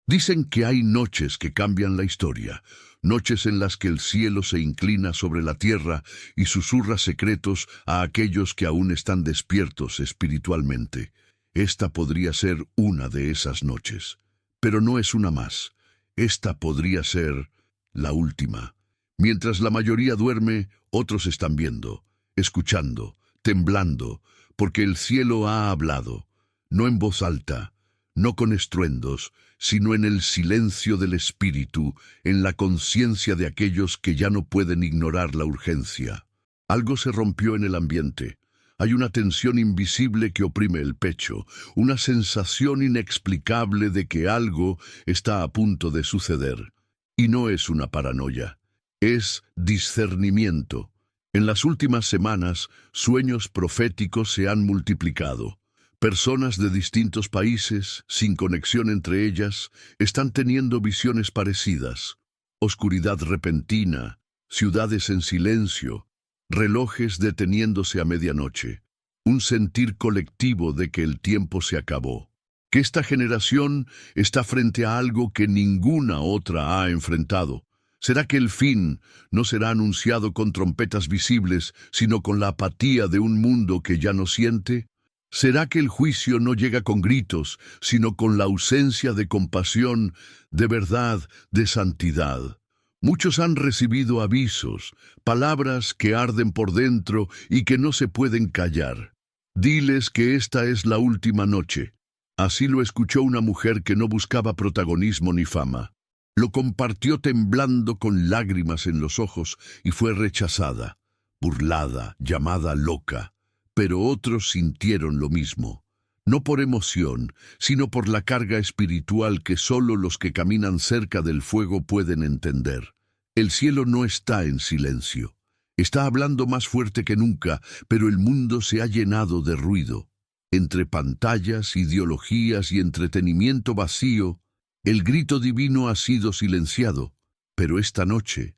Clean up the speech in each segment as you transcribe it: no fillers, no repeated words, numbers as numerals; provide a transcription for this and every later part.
Dicen que hay noches que cambian la historia, noches en las que el cielo se inclina sobre la tierra y susurra secretos a aquellos que aún están despiertos espiritualmente. Esta podría ser una de esas noches, pero no es una más. Esta podría ser la última. Mientras la mayoría duerme, otros están viendo, escuchando, temblando, porque el cielo ha hablado, no en voz alta, no con estruendos, sino en el silencio del espíritu, en la conciencia de aquellos que ya no pueden ignorar la urgencia. Algo se rompió en el ambiente. Hay una tensión invisible que oprime el pecho, una sensación inexplicable de que algo está a punto de suceder. Y no es una paranoia, es discernimiento. En las últimas semanas, sueños proféticos se han multiplicado. Personas de distintos países, sin conexión entre ellas, están teniendo visiones parecidas. Oscuridad repentina, ciudades en silencio, relojes deteniéndose a medianoche. Un sentir colectivo de que el tiempo se acabó. Que esta generación está frente a algo que ninguna otra ha enfrentado. ¿Será que el fin no será anunciado con trompetas visibles, sino con la apatía de un mundo que ya no siente? ¿Será que el juicio no llega con gritos, sino con la ausencia de compasión, de verdad, de santidad? Muchos han recibido avisos, palabras que arden por dentro y que no se pueden callar. Diles que esta es la última noche. Así lo escuchó una mujer que no buscaba protagonismo ni fama. Lo compartió temblando con lágrimas en los ojos y fue rechazada, burlada, llamada loca. Pero otros sintieron lo mismo, no por emoción, sino por la carga espiritual que solo los que caminan cerca del fuego pueden entender. El cielo no está en silencio. Está hablando más fuerte que nunca, pero el mundo se ha llenado de ruido. Entre pantallas, ideologías y entretenimiento vacío, el grito divino ha sido silenciado. Pero esta noche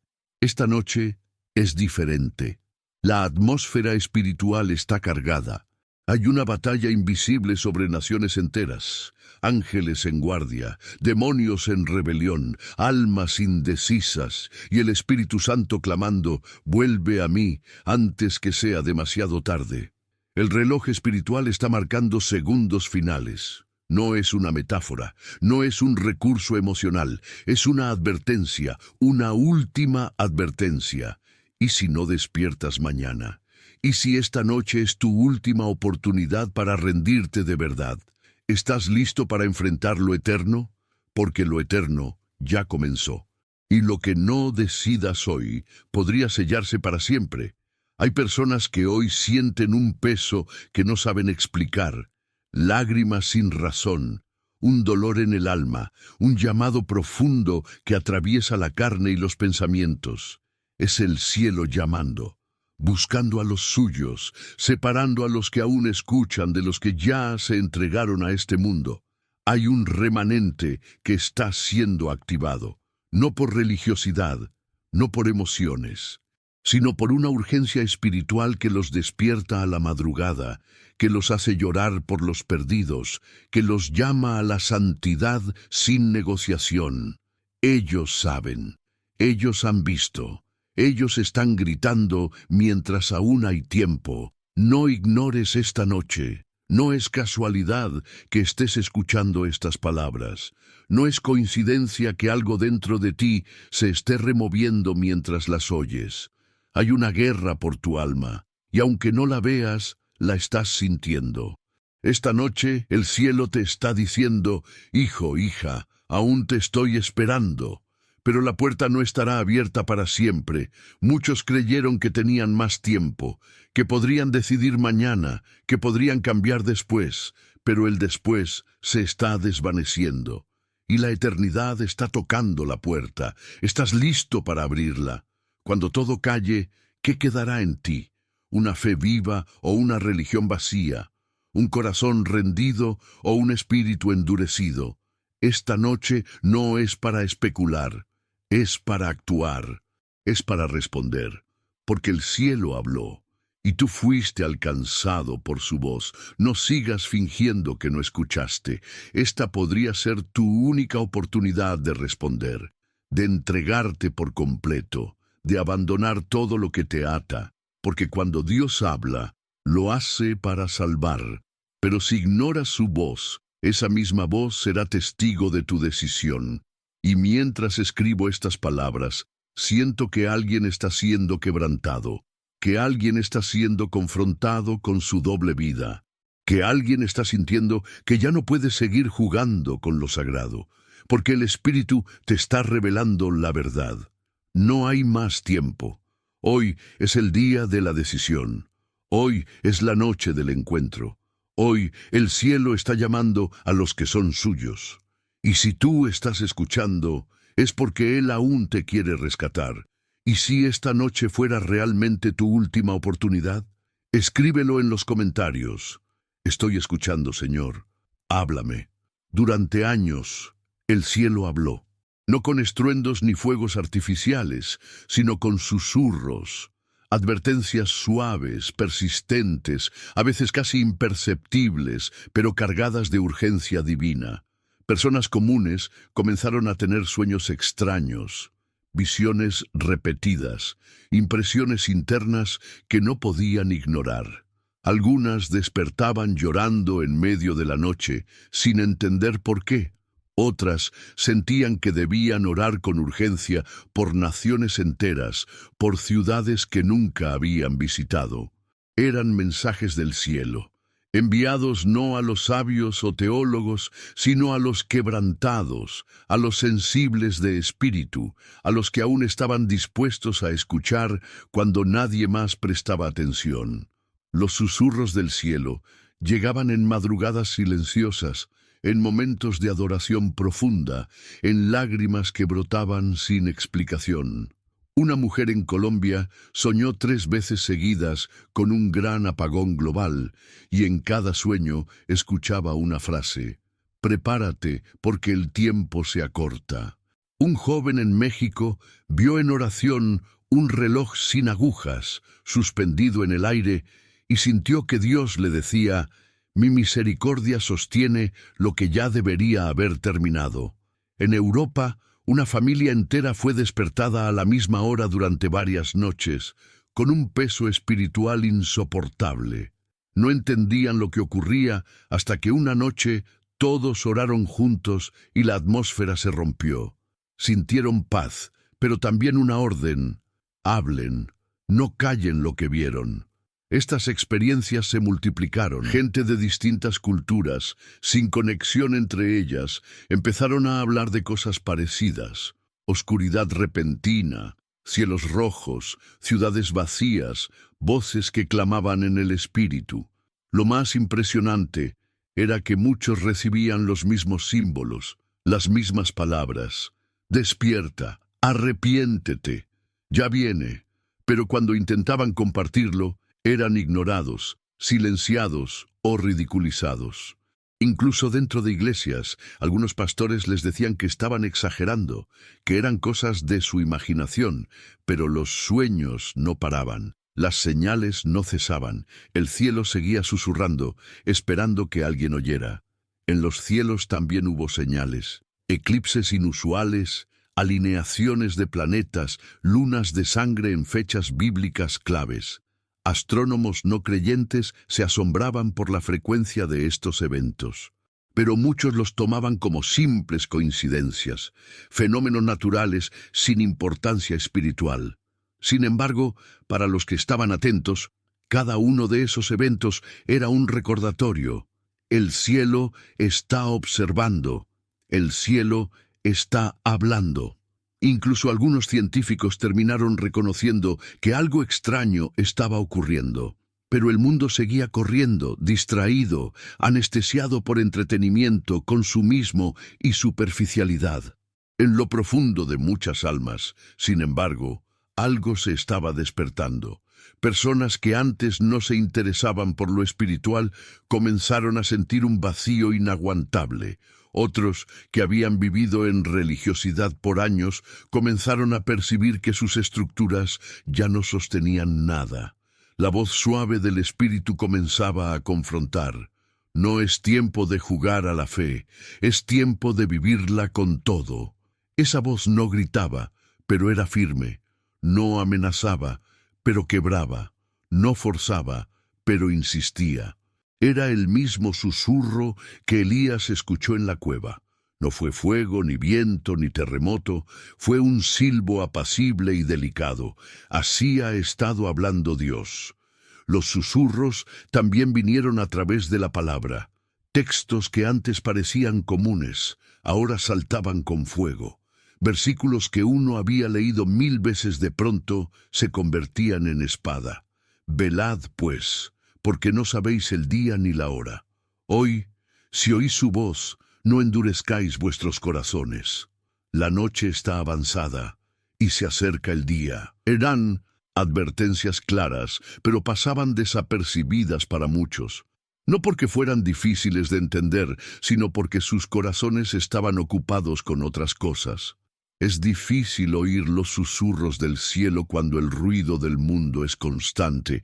es diferente. La atmósfera espiritual está cargada. Hay una batalla invisible sobre naciones enteras, ángeles en guardia, demonios en rebelión, almas indecisas, y el Espíritu Santo clamando, «Vuelve a mí, antes que sea demasiado tarde». El reloj espiritual está marcando segundos finales. No es una metáfora, no es un recurso emocional, es una advertencia, una última advertencia. ¿Y si no despiertas mañana? ¿Y si esta noche es tu última oportunidad para rendirte de verdad? ¿Estás listo para enfrentar lo eterno? Porque lo eterno ya comenzó. Y lo que no decidas hoy podría sellarse para siempre. Hay personas que hoy sienten un peso que no saben explicar, lágrimas sin razón, un dolor en el alma, un llamado profundo que atraviesa la carne y los pensamientos. Es el cielo llamando, buscando a los suyos, separando a los que aún escuchan de los que ya se entregaron a este mundo. Hay un remanente que está siendo activado, no por religiosidad, no por emociones, sino por una urgencia espiritual que los despierta a la madrugada, que los hace llorar por los perdidos, que los llama a la santidad sin negociación. Ellos saben, ellos han visto. Ellos están gritando mientras aún hay tiempo. No ignores esta noche. No es casualidad que estés escuchando estas palabras. No es coincidencia que algo dentro de ti se esté removiendo mientras las oyes. Hay una guerra por tu alma, y aunque no la veas, la estás sintiendo. Esta noche el cielo te está diciendo, «Hijo, hija, aún te estoy esperando». Pero la puerta no estará abierta para siempre. Muchos creyeron que tenían más tiempo, que podrían decidir mañana, que podrían cambiar después, pero el después se está desvaneciendo. Y la eternidad está tocando la puerta. Estás listo para abrirla. Cuando todo calle, ¿qué quedará en ti? ¿Una fe viva o una religión vacía? ¿Un corazón rendido o un espíritu endurecido? Esta noche no es para especular. Es para actuar, es para responder, porque el cielo habló, y tú fuiste alcanzado por su voz. No sigas fingiendo que no escuchaste. Esta podría ser tu única oportunidad de responder, de entregarte por completo, de abandonar todo lo que te ata, porque cuando Dios habla, lo hace para salvar. Pero si ignoras su voz, esa misma voz será testigo de tu decisión. Y mientras escribo estas palabras, siento que alguien está siendo quebrantado, que alguien está siendo confrontado con su doble vida, que alguien está sintiendo que ya no puede seguir jugando con lo sagrado, porque el Espíritu te está revelando la verdad. No hay más tiempo. Hoy es el día de la decisión. Hoy es la noche del encuentro. Hoy el cielo está llamando a los que son suyos. Y si tú estás escuchando, es porque Él aún te quiere rescatar. ¿Y si esta noche fuera realmente tu última oportunidad? Escríbelo en los comentarios. Estoy escuchando, Señor. Háblame. Durante años, el cielo habló. No con estruendos ni fuegos artificiales, sino con susurros, advertencias suaves, persistentes, a veces casi imperceptibles, pero cargadas de urgencia divina. Personas comunes comenzaron a tener sueños extraños, visiones repetidas, impresiones internas que no podían ignorar. Algunas despertaban llorando en medio de la noche, sin entender por qué. Otras sentían que debían orar con urgencia por naciones enteras, por ciudades que nunca habían visitado. Eran mensajes del cielo, enviados no a los sabios o teólogos, sino a los quebrantados, a los sensibles de espíritu, a los que aún estaban dispuestos a escuchar cuando nadie más prestaba atención. Los susurros del cielo llegaban en madrugadas silenciosas, en momentos de adoración profunda, en lágrimas que brotaban sin explicación. Una mujer en Colombia soñó 3 veces seguidas con un gran apagón global, y en cada sueño escuchaba una frase: «Prepárate, porque el tiempo se acorta». Un joven en México vio en oración un reloj sin agujas, suspendido en el aire, y sintió que Dios le decía: «Mi misericordia sostiene lo que ya debería haber terminado». En Europa, una familia entera fue despertada a la misma hora durante varias noches, con un peso espiritual insoportable. No entendían lo que ocurría hasta que una noche todos oraron juntos y la atmósfera se rompió. Sintieron paz, pero también una orden: hablen, no callen lo que vieron. Estas experiencias se multiplicaron. Gente de distintas culturas, sin conexión entre ellas, empezaron a hablar de cosas parecidas: oscuridad repentina, cielos rojos, ciudades vacías, voces que clamaban en el espíritu. Lo más impresionante era que muchos recibían los mismos símbolos, las mismas palabras: despierta, arrepiéntete, ya viene. Pero cuando intentaban compartirlo, eran ignorados, silenciados o ridiculizados. Incluso dentro de iglesias, algunos pastores les decían que estaban exagerando, que eran cosas de su imaginación, pero los sueños no paraban, las señales no cesaban, el cielo seguía susurrando, esperando que alguien oyera. En los cielos también hubo señales, eclipses inusuales, alineaciones de planetas, lunas de sangre en fechas bíblicas claves. Astrónomos no creyentes se asombraban por la frecuencia de estos eventos, pero muchos los tomaban como simples coincidencias, fenómenos naturales sin importancia espiritual. Sin embargo, para los que estaban atentos, cada uno de esos eventos era un recordatorio. El cielo está observando, el cielo está hablando. Incluso algunos científicos terminaron reconociendo que algo extraño estaba ocurriendo. Pero el mundo seguía corriendo, distraído, anestesiado por entretenimiento, consumismo y superficialidad. En lo profundo de muchas almas, sin embargo, algo se estaba despertando. Personas que antes no se interesaban por lo espiritual comenzaron a sentir un vacío inaguantable. Otros, que habían vivido en religiosidad por años, comenzaron a percibir que sus estructuras ya no sostenían nada. La voz suave del Espíritu comenzaba a confrontar. No es tiempo de jugar a la fe, es tiempo de vivirla con todo. Esa voz no gritaba, pero era firme. No amenazaba, pero quebraba. No forzaba, pero insistía. Era el mismo susurro que Elías escuchó en la cueva. No fue fuego, ni viento, ni terremoto, fue un silbo apacible y delicado. Así ha estado hablando Dios. Los susurros también vinieron a través de la palabra. Textos que antes parecían comunes, ahora saltaban con fuego. Versículos que uno había leído 1000 veces de pronto se convertían en espada. Velad, pues, porque no sabéis el día ni la hora. Hoy, si oís su voz, no endurezcáis vuestros corazones. La noche está avanzada y se acerca el día. Eran advertencias claras, pero pasaban desapercibidas para muchos. No porque fueran difíciles de entender, sino porque sus corazones estaban ocupados con otras cosas. Es difícil oír los susurros del cielo cuando el ruido del mundo es constante,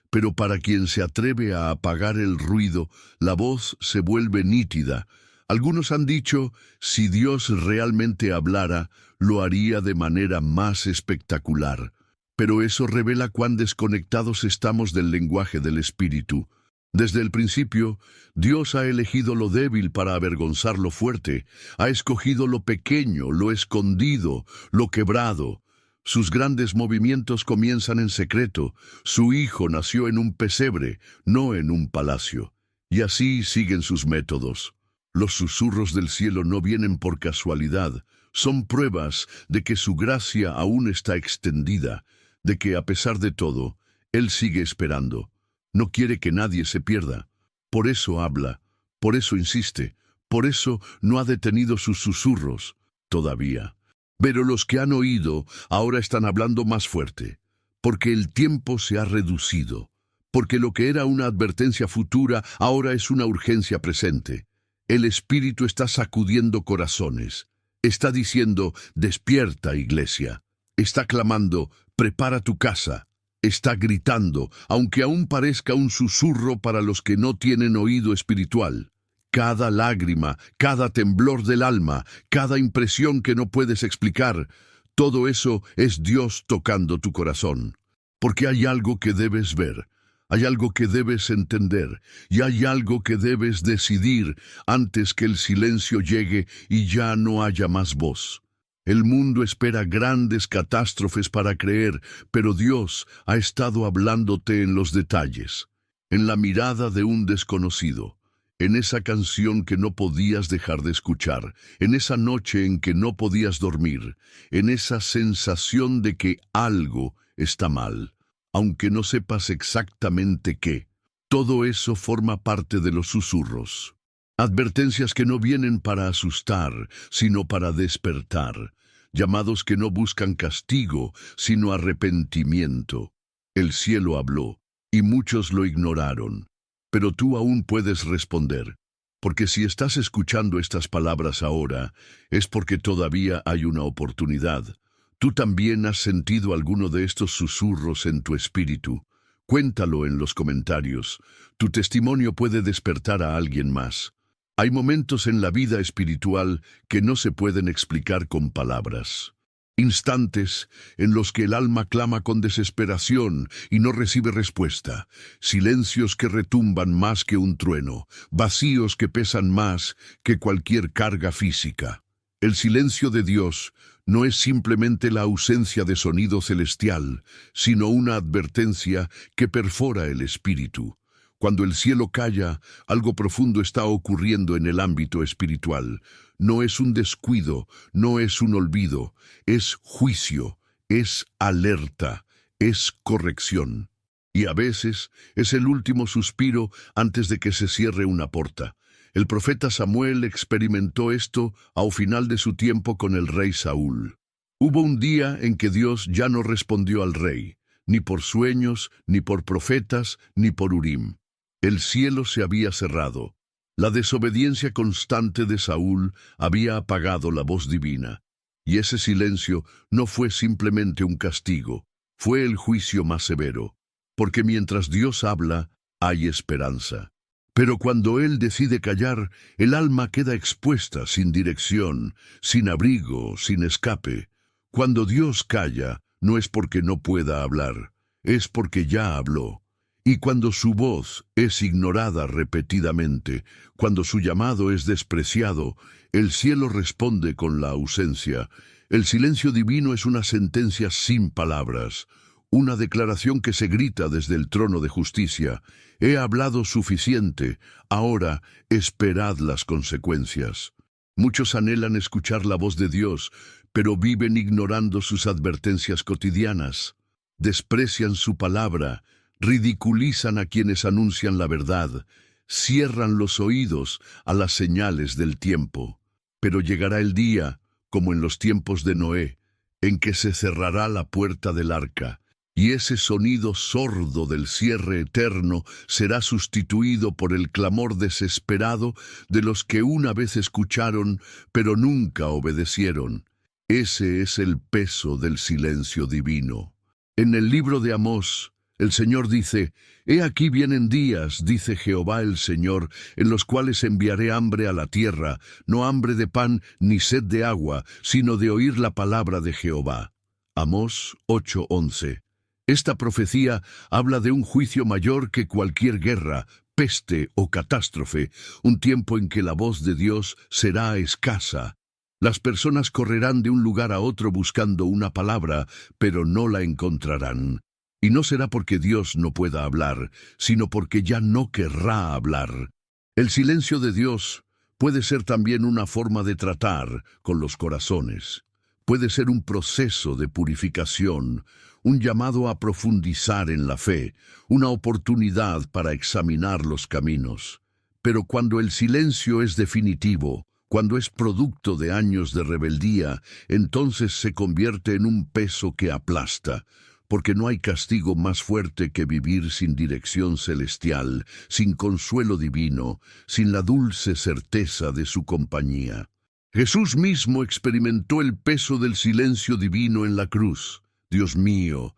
pero para quien se atreve a apagar el ruido, la voz se vuelve nítida. Algunos han dicho, si Dios realmente hablara, lo haría de manera más espectacular. Pero eso revela cuán desconectados estamos del lenguaje del Espíritu. Desde el principio, Dios ha elegido lo débil para avergonzar lo fuerte, ha escogido lo pequeño, lo escondido, lo quebrado. Sus grandes movimientos comienzan en secreto. Su Hijo nació en un pesebre, no en un palacio. Y así siguen sus métodos. Los susurros del cielo no vienen por casualidad, son pruebas de que su gracia aún está extendida, de que a pesar de todo, Él sigue esperando. No quiere que nadie se pierda. Por eso habla, por eso insiste, por eso no ha detenido sus susurros todavía. Pero los que han oído ahora están hablando más fuerte, porque el tiempo se ha reducido, porque lo que era una advertencia futura ahora es una urgencia presente. El Espíritu está sacudiendo corazones. Está diciendo, despierta, iglesia. Está clamando, prepara tu casa. Está gritando, aunque aún parezca un susurro para los que no tienen oído espiritual. Cada lágrima, cada temblor del alma, cada impresión que no puedes explicar, todo eso es Dios tocando tu corazón. Porque hay algo que debes ver. Hay algo que debes entender y hay algo que debes decidir antes que el silencio llegue y ya no haya más voz. El mundo espera grandes catástrofes para creer, pero Dios ha estado hablándote en los detalles, en la mirada de un desconocido, en esa canción que no podías dejar de escuchar, en esa noche en que no podías dormir, en esa sensación de que algo está mal. Aunque no sepas exactamente qué. Todo eso forma parte de los susurros. Advertencias que no vienen para asustar, sino para despertar. Llamados que no buscan castigo, sino arrepentimiento. El cielo habló, y muchos lo ignoraron. Pero tú aún puedes responder. Porque si estás escuchando estas palabras ahora, es porque todavía hay una oportunidad. ¿Tú también has sentido alguno de estos susurros en tu espíritu? Cuéntalo en los comentarios. Tu testimonio puede despertar a alguien más. Hay momentos en la vida espiritual que no se pueden explicar con palabras. Instantes en los que el alma clama con desesperación y no recibe respuesta. Silencios que retumban más que un trueno. Vacíos que pesan más que cualquier carga física. El silencio de Dios no es simplemente la ausencia de sonido celestial, sino una advertencia que perfora el espíritu. Cuando el cielo calla, algo profundo está ocurriendo en el ámbito espiritual. No es un descuido, no es un olvido, es juicio, es alerta, es corrección. Y a veces es el último suspiro antes de que se cierre una puerta. El profeta Samuel experimentó esto al final de su tiempo con el rey Saúl. Hubo un día en que Dios ya no respondió al rey, ni por sueños, ni por profetas, ni por Urim. El cielo se había cerrado. La desobediencia constante de Saúl había apagado la voz divina. Y ese silencio no fue simplemente un castigo, fue el juicio más severo. porque mientras Dios habla, hay esperanza. Pero cuando Él decide callar, el alma queda expuesta, sin dirección, sin abrigo, sin escape. Cuando Dios calla, no es porque no pueda hablar, es porque ya habló. Y cuando su voz es ignorada repetidamente, cuando su llamado es despreciado, el cielo responde con la ausencia. El silencio divino es una sentencia sin palabras, una declaración que se grita desde el trono de justicia. He hablado suficiente, ahora esperad las consecuencias. Muchos anhelan escuchar la voz de Dios, pero viven ignorando sus advertencias cotidianas. Desprecian su palabra, ridiculizan a quienes anuncian la verdad, cierran los oídos a las señales del tiempo. Pero llegará el día, como en los tiempos de Noé, en que se cerrará la puerta del arca, y ese sonido sordo del cierre eterno será sustituido por el clamor desesperado de los que una vez escucharon, pero nunca obedecieron. Ese es el peso del silencio divino. En el libro de Amós, el Señor dice: «He aquí vienen días, dice Jehová el Señor, en los cuales enviaré hambre a la tierra, no hambre de pan ni sed de agua, sino de oír la palabra de Jehová». Amós 8:11. Esta profecía habla de un juicio mayor que cualquier guerra, peste o catástrofe, un tiempo en que la voz de Dios será escasa. Las personas correrán de un lugar a otro buscando una palabra, pero no la encontrarán. Y no será porque Dios no pueda hablar, sino porque ya no querrá hablar. El silencio de Dios puede ser también una forma de tratar con los corazones. Puede ser un proceso de purificación, un llamado a profundizar en la fe, una oportunidad para examinar los caminos. Pero cuando el silencio es definitivo, cuando es producto de años de rebeldía, entonces se convierte en un peso que aplasta, porque no hay castigo más fuerte que vivir sin dirección celestial, sin consuelo divino, sin la dulce certeza de su compañía. Jesús mismo experimentó el peso del silencio divino en la cruz. Dios mío,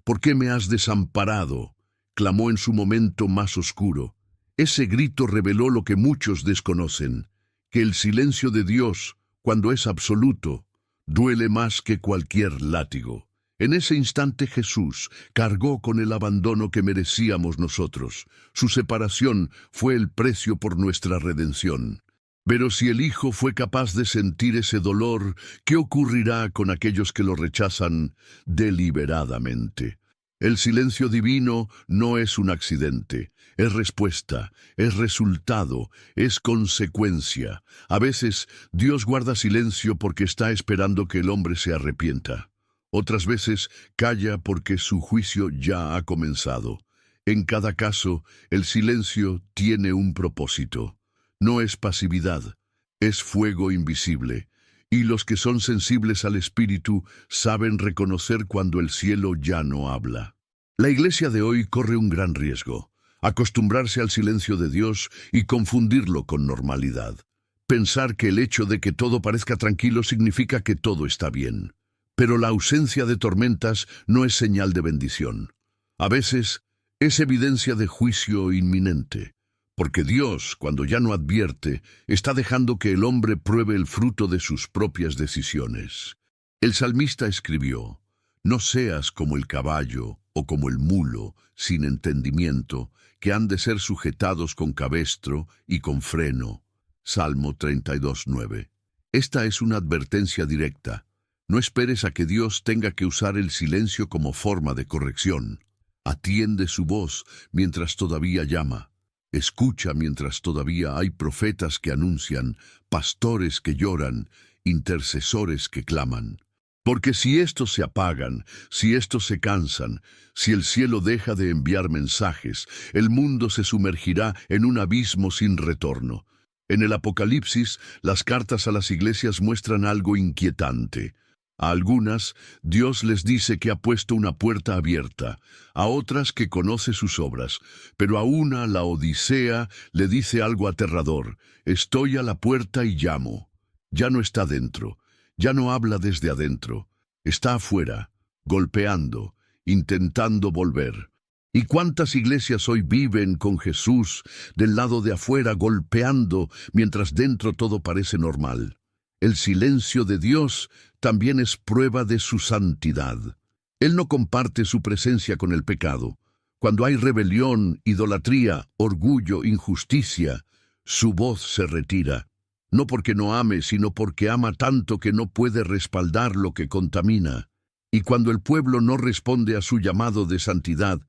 ¿por qué me has desamparado?», clamó en su momento más oscuro. Ese grito reveló lo que muchos desconocen, que el silencio de Dios, cuando es absoluto, duele más que cualquier látigo. En ese instante Jesús cargó con el abandono que merecíamos nosotros. Su separación fue el precio por nuestra redención. Pero si el Hijo fue capaz de sentir ese dolor, ¿qué ocurrirá con aquellos que lo rechazan deliberadamente? El silencio divino no es un accidente, es respuesta, es resultado, es consecuencia. A veces Dios guarda silencio porque está esperando que el hombre se arrepienta. Otras veces calla porque su juicio ya ha comenzado. En cada caso, el silencio tiene un propósito. No es pasividad, es fuego invisible, y los que son sensibles al Espíritu saben reconocer cuando el cielo ya no habla. La iglesia de hoy corre un gran riesgo: acostumbrarse al silencio de Dios y confundirlo con normalidad. Pensar que el hecho de que todo parezca tranquilo significa que todo está bien. Pero la ausencia de tormentas no es señal de bendición. A veces es evidencia de juicio inminente. Porque Dios, cuando ya no advierte, está dejando que el hombre pruebe el fruto de sus propias decisiones. El salmista escribió: «No seas como el caballo o como el mulo, sin entendimiento, que han de ser sujetados con cabestro y con freno». Salmo 32:9. Esta es una advertencia directa. No esperes a que Dios tenga que usar el silencio como forma de corrección. Atiende su voz mientras todavía llama. Escucha mientras todavía hay profetas que anuncian, pastores que lloran, intercesores que claman. Porque si estos se apagan, si estos se cansan, si el cielo deja de enviar mensajes, el mundo se sumergirá en un abismo sin retorno. En el Apocalipsis, las cartas a las iglesias muestran algo inquietante. A algunas, Dios les dice que ha puesto una puerta abierta, a otras que conoce sus obras, pero a una, la Odisea, le dice algo aterrador: «Estoy a la puerta y llamo». Ya no está dentro, ya no habla desde adentro, está afuera, golpeando, intentando volver. ¿Y cuántas iglesias hoy viven con Jesús del lado de afuera golpeando mientras dentro todo parece normal? El silencio de Dios también es prueba de su santidad. Él no comparte su presencia con el pecado. Cuando hay rebelión, idolatría, orgullo, injusticia, su voz se retira. No porque no ame, sino porque ama tanto que no puede respaldar lo que contamina. Y cuando el pueblo no responde a su llamado de santidad,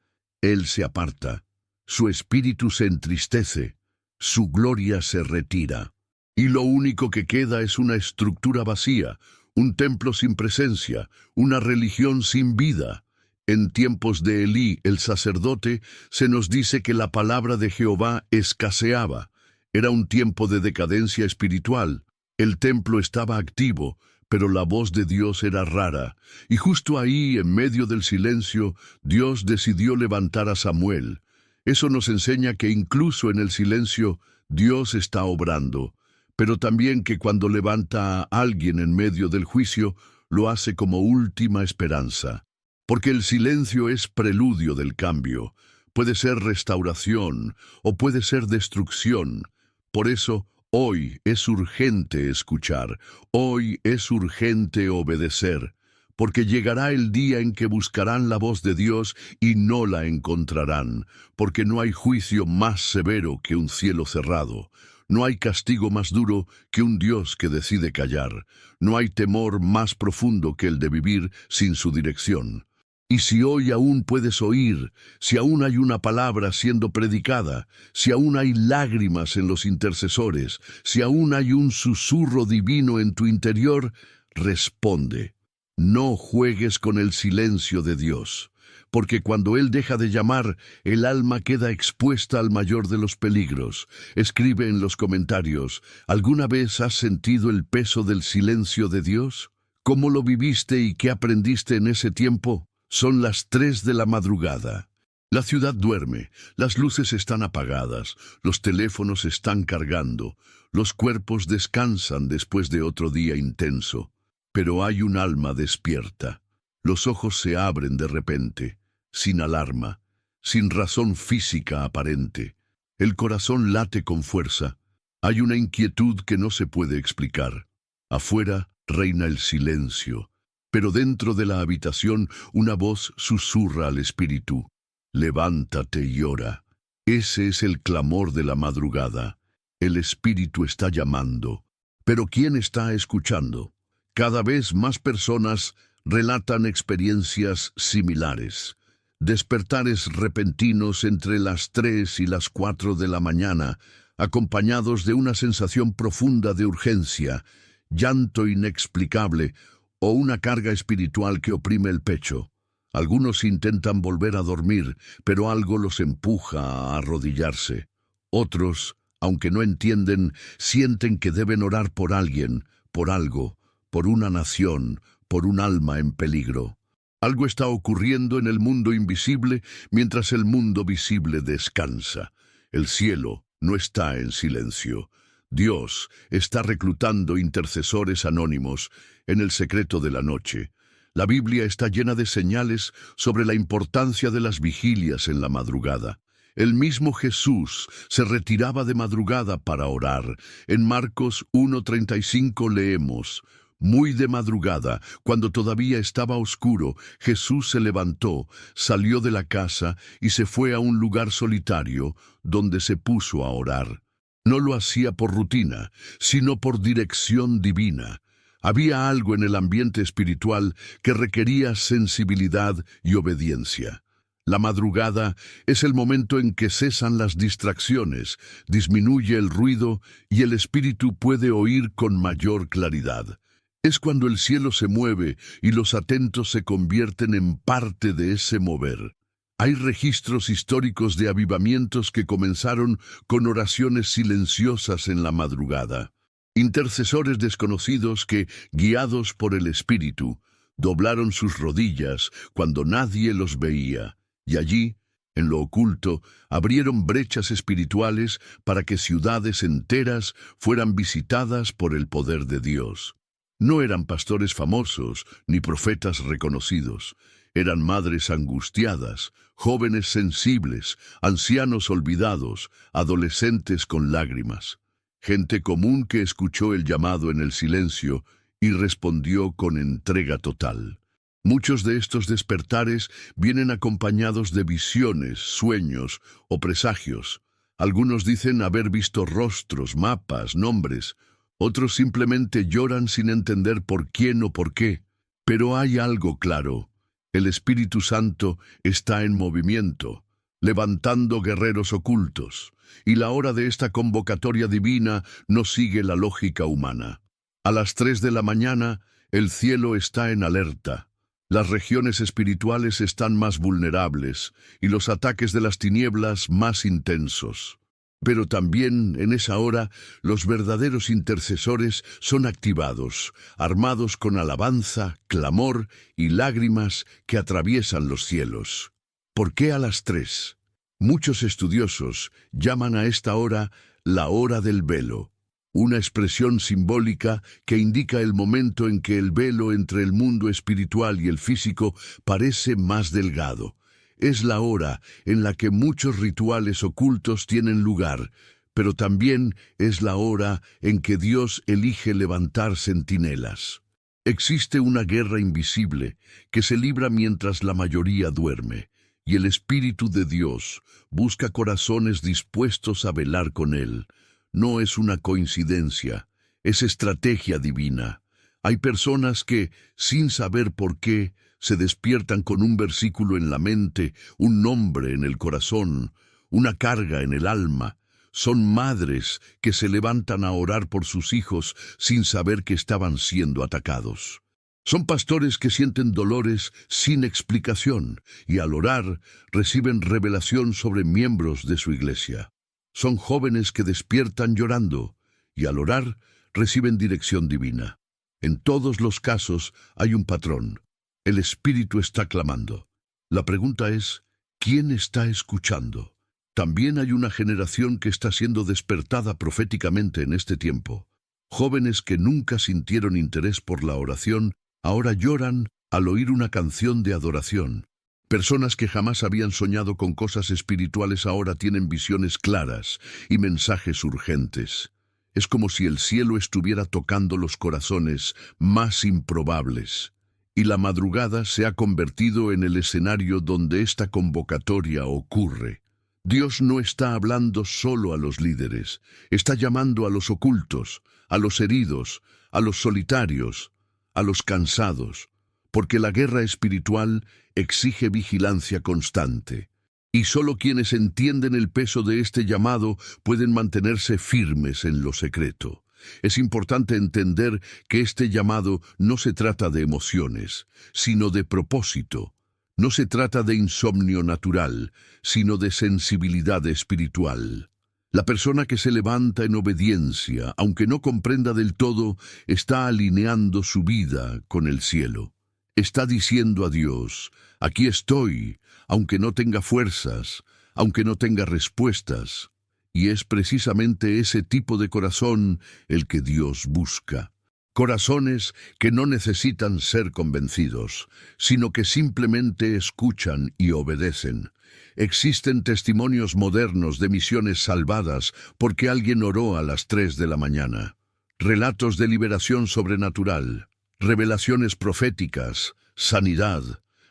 Él se aparta. Su espíritu se entristece. Su gloria se retira. Y lo único que queda es una estructura vacía, un templo sin presencia, una religión sin vida. En tiempos de Elí, el sacerdote, se nos dice que la palabra de Jehová escaseaba. Era un tiempo de decadencia espiritual. El templo estaba activo, pero la voz de Dios era rara. Y justo ahí, en medio del silencio, Dios decidió levantar a Samuel. Eso nos enseña que incluso en el silencio, Dios está obrando. Pero también que cuando levanta a alguien en medio del juicio, lo hace como última esperanza. Porque el silencio es preludio del cambio. Puede ser restauración o puede ser destrucción. Por eso, hoy es urgente escuchar, hoy es urgente obedecer, porque llegará el día en que buscarán la voz de Dios y no la encontrarán, porque no hay juicio más severo que un cielo cerrado. No hay castigo más duro que un Dios que decide callar. No hay temor más profundo que el de vivir sin su dirección. Y si hoy aún puedes oír, si aún hay una palabra siendo predicada, si aún hay lágrimas en los intercesores, si aún hay un susurro divino en tu interior, responde. No juegues con el silencio de Dios, porque cuando Él deja de llamar, el alma queda expuesta al mayor de los peligros. Escribe en los comentarios, ¿alguna vez has sentido el peso del silencio de Dios? ¿Cómo lo viviste y qué aprendiste en ese tiempo? Son las 3 de la madrugada. La ciudad duerme, las luces están apagadas, los teléfonos están cargando, los cuerpos descansan después de otro día intenso. Pero hay un alma despierta. Los ojos se abren de repente, sin alarma, sin razón física aparente. El corazón late con fuerza. Hay una inquietud que no se puede explicar. Afuera reina el silencio. Pero dentro de la habitación una voz susurra al espíritu. Levántate y ora. Ese es el clamor de la madrugada. El espíritu está llamando. Pero ¿quién está escuchando? Cada vez más personas relatan experiencias similares. Despertares repentinos entre las 3 y las 4 de la mañana, acompañados de una sensación profunda de urgencia, llanto inexplicable, o una carga espiritual que oprime el pecho. Algunos intentan volver a dormir, pero algo los empuja a arrodillarse. Otros, aunque no entienden, sienten que deben orar por alguien, por algo, por una nación, por un alma en peligro. Algo está ocurriendo en el mundo invisible mientras el mundo visible descansa. El cielo no está en silencio. Dios está reclutando intercesores anónimos en el secreto de la noche. La Biblia está llena de señales sobre la importancia de las vigilias en la madrugada. El mismo Jesús se retiraba de madrugada para orar. En Marcos 1:35 leemos: Muy de madrugada, cuando todavía estaba oscuro, Jesús se levantó, salió de la casa y se fue a un lugar solitario, donde se puso a orar. No lo hacía por rutina, sino por dirección divina. Había algo en el ambiente espiritual que requería sensibilidad y obediencia. La madrugada es el momento en que cesan las distracciones, disminuye el ruido y el espíritu puede oír con mayor claridad. Es cuando el cielo se mueve y los atentos se convierten en parte de ese mover. Hay registros históricos de avivamientos que comenzaron con oraciones silenciosas en la madrugada. Intercesores desconocidos que, guiados por el Espíritu, doblaron sus rodillas cuando nadie los veía, y allí, en lo oculto, abrieron brechas espirituales para que ciudades enteras fueran visitadas por el poder de Dios. No eran pastores famosos ni profetas reconocidos. Eran madres angustiadas, jóvenes sensibles, ancianos olvidados, adolescentes con lágrimas. Gente común que escuchó el llamado en el silencio y respondió con entrega total. Muchos de estos despertares vienen acompañados de visiones, sueños o presagios. Algunos dicen haber visto rostros, mapas, nombres. Otros simplemente lloran sin entender por quién o por qué. Pero hay algo claro. El Espíritu Santo está en movimiento, levantando guerreros ocultos, y la hora de esta convocatoria divina no sigue la lógica humana. A las 3 de la mañana, el cielo está en alerta. Las regiones espirituales están más vulnerables y los ataques de las tinieblas más intensos. Pero también, en esa hora, los verdaderos intercesores son activados, armados con alabanza, clamor y lágrimas que atraviesan los cielos. ¿Por qué a las 3? Muchos estudiosos llaman a esta hora la hora del velo, una expresión simbólica que indica el momento en que el velo entre el mundo espiritual y el físico parece más delgado. Es la hora en la que muchos rituales ocultos tienen lugar, pero también es la hora en que Dios elige levantar centinelas. Existe una guerra invisible que se libra mientras la mayoría duerme, y el Espíritu de Dios busca corazones dispuestos a velar con Él. No es una coincidencia, es estrategia divina. Hay personas que, sin saber por qué, se despiertan con un versículo en la mente, un nombre en el corazón, una carga en el alma. Son madres que se levantan a orar por sus hijos sin saber que estaban siendo atacados. Son pastores que sienten dolores sin explicación y al orar reciben revelación sobre miembros de su iglesia. Son jóvenes que despiertan llorando y al orar reciben dirección divina. En todos los casos hay un patrón. El Espíritu está clamando. La pregunta es, ¿quién está escuchando? También hay una generación que está siendo despertada proféticamente en este tiempo. Jóvenes que nunca sintieron interés por la oración, ahora lloran al oír una canción de adoración. Personas que jamás habían soñado con cosas espirituales ahora tienen visiones claras y mensajes urgentes. Es como si el cielo estuviera tocando los corazones más improbables. Y la madrugada se ha convertido en el escenario donde esta convocatoria ocurre. Dios no está hablando solo a los líderes, está llamando a los ocultos, a los heridos, a los solitarios, a los cansados, porque la guerra espiritual exige vigilancia constante. Y solo quienes entienden el peso de este llamado pueden mantenerse firmes en lo secreto. Es importante entender que este llamado no se trata de emociones, sino de propósito. No se trata de insomnio natural, sino de sensibilidad espiritual. La persona que se levanta en obediencia, aunque no comprenda del todo, está alineando su vida con el cielo. Está diciendo a Dios, aquí estoy, aunque no tenga fuerzas, aunque no tenga respuestas. Y es precisamente ese tipo de corazón el que Dios busca. Corazones que no necesitan ser convencidos, sino que simplemente escuchan y obedecen. Existen testimonios modernos de misiones salvadas porque alguien oró a las 3 de la mañana. Relatos de liberación sobrenatural, revelaciones proféticas, sanidad,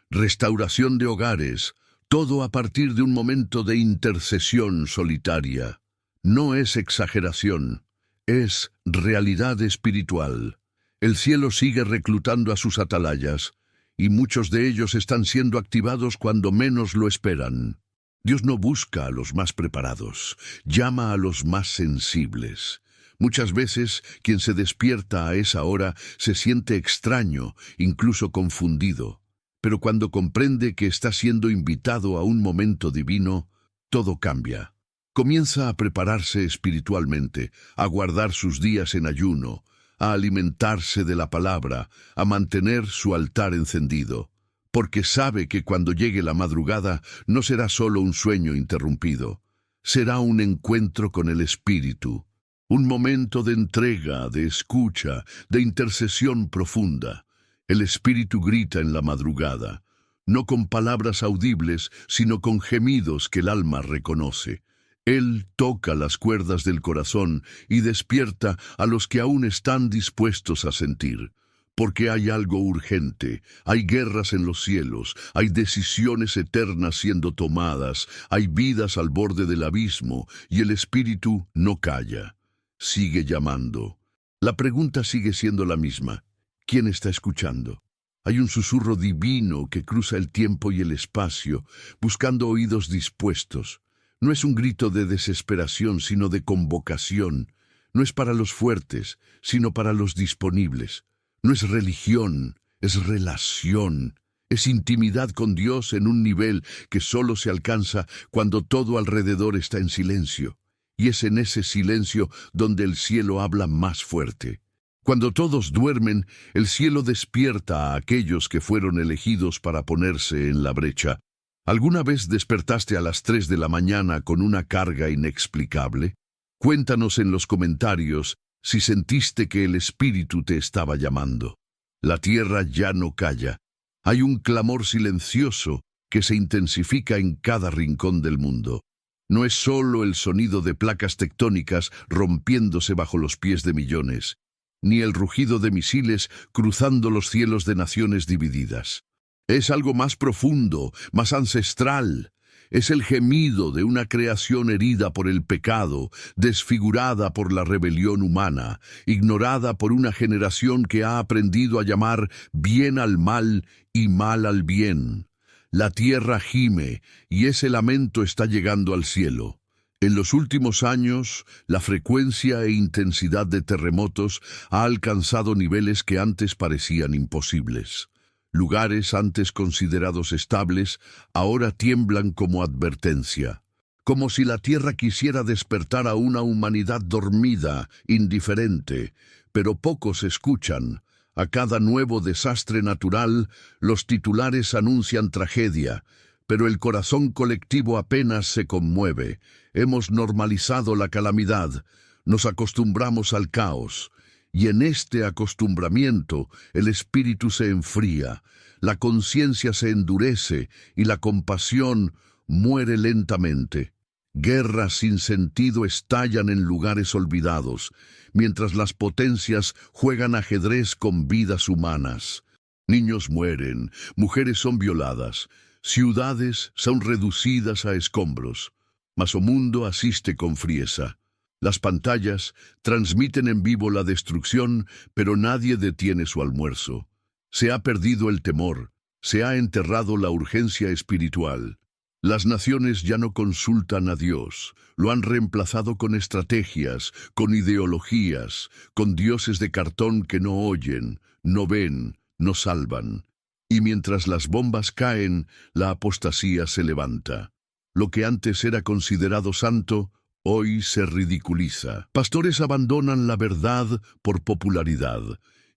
restauración de hogares, todo a partir de un momento de intercesión solitaria. No es exageración, es realidad espiritual. El cielo sigue reclutando a sus atalayas, y muchos de ellos están siendo activados cuando menos lo esperan. Dios no busca a los más preparados, llama a los más sensibles. Muchas veces, quien se despierta a esa hora se siente extraño, incluso confundido. Pero cuando comprende que está siendo invitado a un momento divino, todo cambia. Comienza a prepararse espiritualmente, a guardar sus días en ayuno, a alimentarse de la palabra, a mantener su altar encendido, porque sabe que cuando llegue la madrugada no será solo un sueño interrumpido, será un encuentro con el Espíritu, un momento de entrega, de escucha, de intercesión profunda. El Espíritu grita en la madrugada, no con palabras audibles, sino con gemidos que el alma reconoce. Él toca las cuerdas del corazón y despierta a los que aún están dispuestos a sentir. Porque hay algo urgente, hay guerras en los cielos, hay decisiones eternas siendo tomadas, hay vidas al borde del abismo, y el Espíritu no calla. Sigue llamando. La pregunta sigue siendo la misma. ¿Quién está escuchando? Hay un susurro divino que cruza el tiempo y el espacio, buscando oídos dispuestos. No es un grito de desesperación, sino de convocación. No es para los fuertes, sino para los disponibles. No es religión, es relación. Es intimidad con Dios en un nivel que solo se alcanza cuando todo alrededor está en silencio. Y es en ese silencio donde el cielo habla más fuerte. Cuando todos duermen, el cielo despierta a aquellos que fueron elegidos para ponerse en la brecha. ¿Alguna vez despertaste a las 3 de la mañana con una carga inexplicable? Cuéntanos en los comentarios si sentiste que el Espíritu te estaba llamando. La tierra ya no calla. Hay un clamor silencioso que se intensifica en cada rincón del mundo. No es solo el sonido de placas tectónicas rompiéndose bajo los pies de millones, ni el rugido de misiles cruzando los cielos de naciones divididas. Es algo más profundo, más ancestral. Es el gemido de una creación herida por el pecado, desfigurada por la rebelión humana, ignorada por una generación que ha aprendido a llamar bien al mal y mal al bien. La tierra gime y ese lamento está llegando al cielo. En los últimos años, la frecuencia e intensidad de terremotos ha alcanzado niveles que antes parecían imposibles. Lugares antes considerados estables ahora tiemblan como advertencia, como si la tierra quisiera despertar a una humanidad dormida, indiferente, pero pocos escuchan. A cada nuevo desastre natural, los titulares anuncian tragedia, pero el corazón colectivo apenas se conmueve. Hemos normalizado la calamidad, nos acostumbramos al caos. Y en este acostumbramiento el espíritu se enfría, la conciencia se endurece y la compasión muere lentamente. Guerras sin sentido estallan en lugares olvidados, mientras las potencias juegan ajedrez con vidas humanas. Niños mueren, mujeres son violadas, ciudades son reducidas a escombros. Mas o mundo asiste con frieza. Las pantallas transmiten en vivo la destrucción, pero nadie detiene su almuerzo. Se ha perdido el temor, se ha enterrado la urgencia espiritual. Las naciones ya no consultan a Dios, lo han reemplazado con estrategias, con ideologías, con dioses de cartón que no oyen, no ven, no salvan. Y mientras las bombas caen, la apostasía se levanta. Lo que antes era considerado santo, hoy se ridiculiza. Pastores abandonan la verdad por popularidad.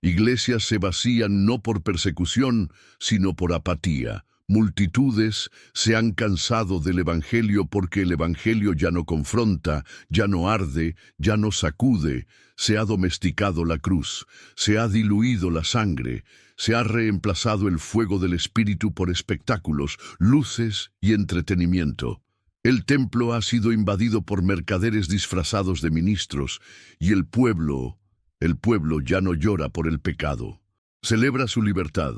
Iglesias se vacían no por persecución, sino por apatía. Multitudes se han cansado del Evangelio porque el Evangelio ya no confronta, ya no arde, ya no sacude. Se ha domesticado la cruz, se ha diluido la sangre, se ha reemplazado el fuego del Espíritu por espectáculos, luces y entretenimiento. El templo ha sido invadido por mercaderes disfrazados de ministros, y el pueblo ya no llora por el pecado. Celebra su libertad,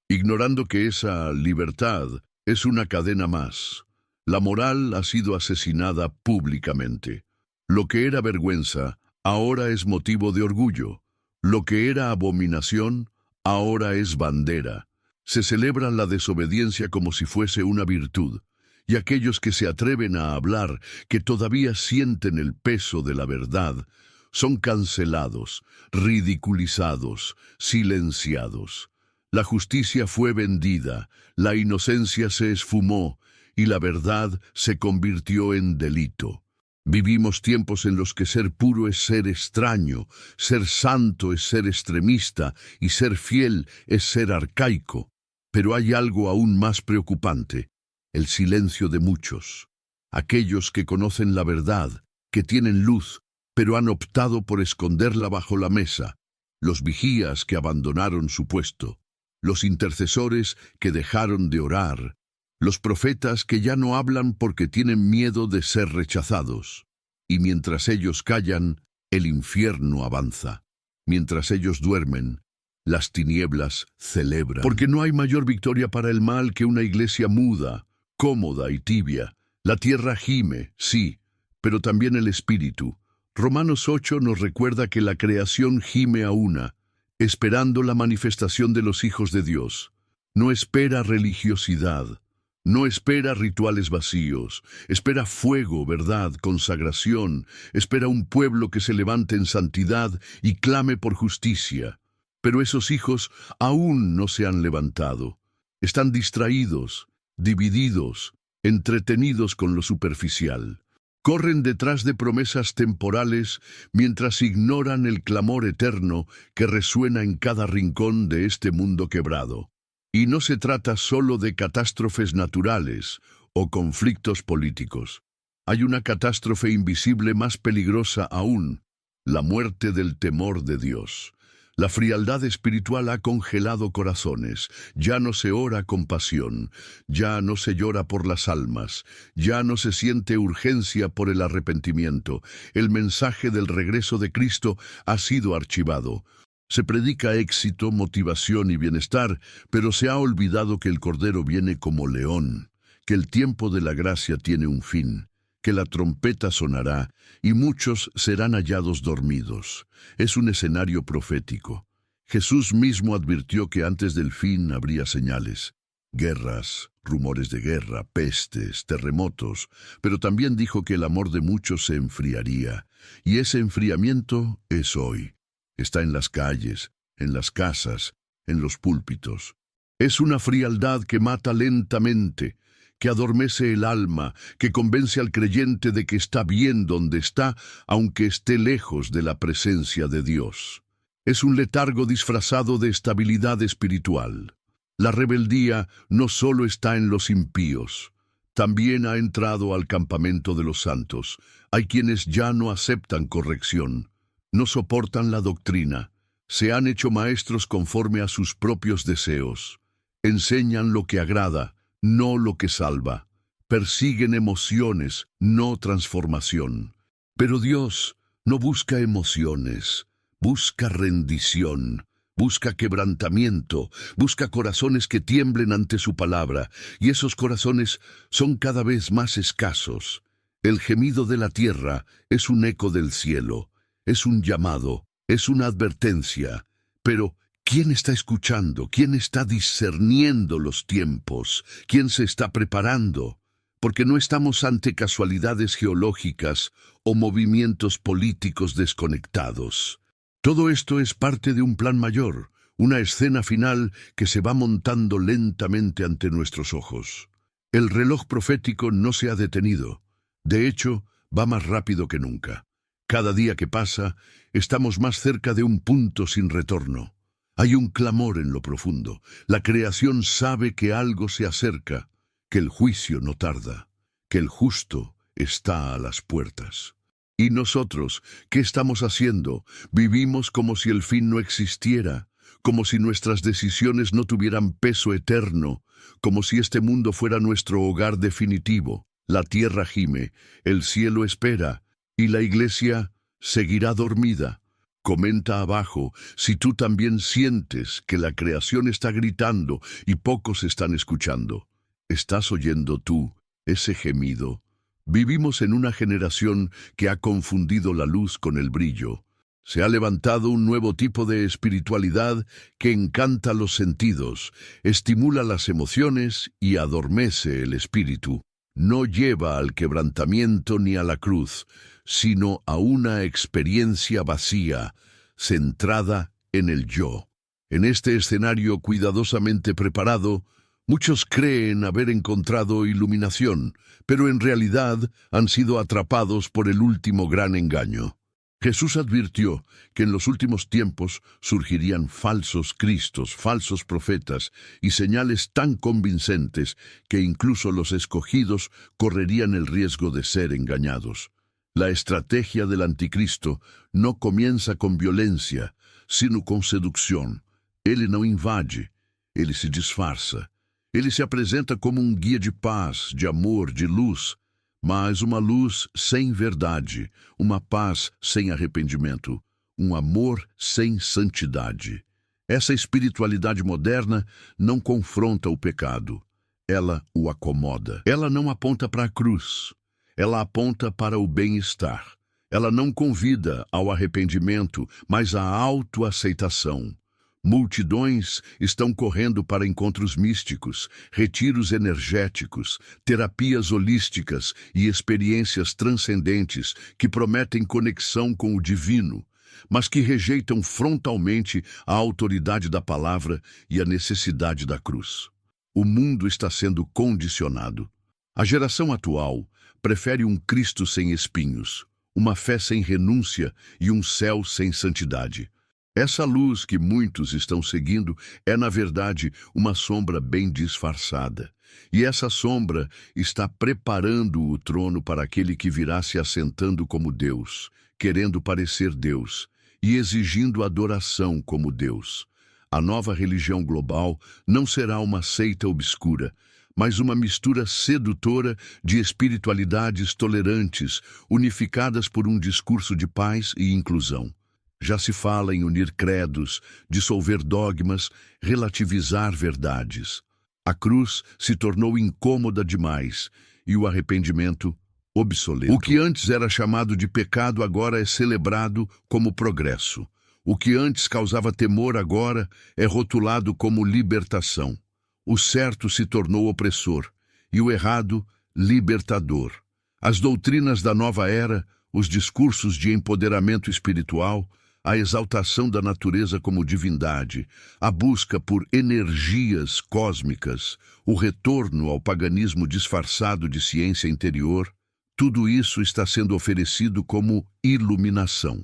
ignorando que esa libertad es una cadena más. La moral ha sido asesinada públicamente. Lo que era vergüenza, ahora es motivo de orgullo. Lo que era abominación, ahora es bandera. Se celebra la desobediencia como si fuese una virtud. Y aquellos que se atreven a hablar, que todavía sienten el peso de la verdad, son cancelados, ridiculizados, silenciados. La justicia fue vendida, la inocencia se esfumó y la verdad se convirtió en delito. Vivimos tiempos en los que ser puro es ser extraño, ser santo es ser extremista y ser fiel es ser arcaico. Pero hay algo aún más preocupante. El silencio de muchos, aquellos que conocen la verdad, que tienen luz, pero han optado por esconderla bajo la mesa, los vigías que abandonaron su puesto, los intercesores que dejaron de orar, los profetas que ya no hablan porque tienen miedo de ser rechazados. Y mientras ellos callan, el infierno avanza. Mientras ellos duermen, las tinieblas celebran. Porque no hay mayor victoria para el mal que una iglesia muda, cómoda y tibia. La tierra gime, sí, pero también el espíritu. Romanos 8 nos recuerda que la creación gime a una, esperando la manifestación de los hijos de Dios. No espera religiosidad, no espera rituales vacíos, espera fuego, verdad, consagración, espera un pueblo que se levante en santidad y clame por justicia. Pero esos hijos aún no se han levantado. Están distraídos, divididos, entretenidos con lo superficial. Corren detrás de promesas temporales mientras ignoran el clamor eterno que resuena en cada rincón de este mundo quebrado. Y no se trata solo de catástrofes naturales o conflictos políticos. Hay una catástrofe invisible más peligrosa aún, la muerte del temor de Dios. La frialdad espiritual ha congelado corazones. Ya no se ora con pasión, ya no se llora por las almas, ya no se siente urgencia por el arrepentimiento. El mensaje del regreso de Cristo ha sido archivado. Se predica éxito, motivación y bienestar, pero se ha olvidado que el Cordero viene como león, que el tiempo de la gracia tiene un fin, que la trompeta sonará y muchos serán hallados dormidos. Es un escenario profético. Jesús mismo advirtió que antes del fin habría señales, guerras, rumores de guerra, pestes, terremotos, pero también dijo que el amor de muchos se enfriaría, y ese enfriamiento es hoy. Está en las calles, en las casas, en los púlpitos. Es una frialdad que mata lentamente, que adormece el alma, que convence al creyente de que está bien donde está, aunque esté lejos de la presencia de Dios. Es un letargo disfrazado de estabilidad espiritual. La rebeldía no solo está en los impíos, también ha entrado al campamento de los santos. Hay quienes ya no aceptan corrección, no soportan la doctrina, se han hecho maestros conforme a sus propios deseos, enseñan lo que agrada, no lo que salva. Persiguen emociones, no transformación. Pero Dios no busca emociones, busca rendición, busca quebrantamiento, busca corazones que tiemblen ante su palabra, y esos corazones son cada vez más escasos. El gemido de la tierra es un eco del cielo, es un llamado, es una advertencia, pero ¿quién está escuchando? ¿Quién está discerniendo los tiempos? ¿Quién se está preparando? Porque no estamos ante casualidades geológicas o movimientos políticos desconectados. Todo esto es parte de un plan mayor, una escena final que se va montando lentamente ante nuestros ojos. El reloj profético no se ha detenido. De hecho, va más rápido que nunca. Cada día que pasa, estamos más cerca de un punto sin retorno. Hay un clamor en lo profundo. La creación sabe que algo se acerca, que el juicio no tarda, que el justo está a las puertas. ¿Y nosotros qué estamos haciendo? Vivimos como si el fin no existiera, como si nuestras decisiones no tuvieran peso eterno, como si este mundo fuera nuestro hogar definitivo. La tierra gime, el cielo espera, y la iglesia seguirá dormida. Comenta abajo si tú también sientes que la creación está gritando y pocos están escuchando. ¿Estás oyendo tú ese gemido? Vivimos en una generación que ha confundido la luz con el brillo. Se ha levantado un nuevo tipo de espiritualidad que encanta los sentidos, estimula las emociones y adormece el espíritu. No lleva al quebrantamiento ni a la cruz, sino a una experiencia vacía, centrada en el yo. En este escenario cuidadosamente preparado, muchos creen haber encontrado iluminación, pero en realidad han sido atrapados por el último gran engaño. Jesús advirtió que en los últimos tiempos surgirían falsos cristos, falsos profetas y señales tan convincentes que incluso los escogidos correrían el riesgo de ser engañados. La estrategia del anticristo no comienza con violencia, sino con seducción. Él no invade, Ele se disfarça. Ele se apresenta como um guia de paz, de amor, de luz, mas uma luz sem verdade, uma paz sem arrependimento, um amor sem santidade. Essa espiritualidade moderna não confronta o pecado, ela o acomoda. Ela não aponta para a cruz, ela aponta para o bem-estar. Ela não convida ao arrependimento, mas à autoaceitação. Multidões estão correndo para encontros místicos, retiros energéticos, terapias holísticas e experiências transcendentes que prometem conexão com o divino, mas que rejeitam frontalmente a autoridade da palavra e a necessidade da cruz. O mundo está sendo condicionado. A geração atual prefere um Cristo sem espinhos, uma fé sem renúncia e um céu sem santidade. Essa luz que muitos estão seguindo é, na verdade, uma sombra bem disfarçada. E essa sombra está preparando o trono para aquele que virá se assentando como Deus, querendo parecer Deus e exigindo adoração como Deus. A nova religião global não será uma seita obscura, mas uma mistura sedutora de espiritualidades tolerantes, unificadas por um discurso de paz e inclusão. Já se fala em unir credos, dissolver dogmas, relativizar verdades. A cruz se tornou incômoda demais e o arrependimento obsoleto. O que antes era chamado de pecado agora é celebrado como progresso. O que antes causava temor agora é rotulado como libertação. O certo se tornou opressor e o errado, libertador. As doutrinas da nova era, os discursos de empoderamento espiritual, a exaltação da natureza como divindade, a busca por energias cósmicas, o retorno ao paganismo disfarçado de ciência interior, tudo isso está sendo oferecido como iluminação.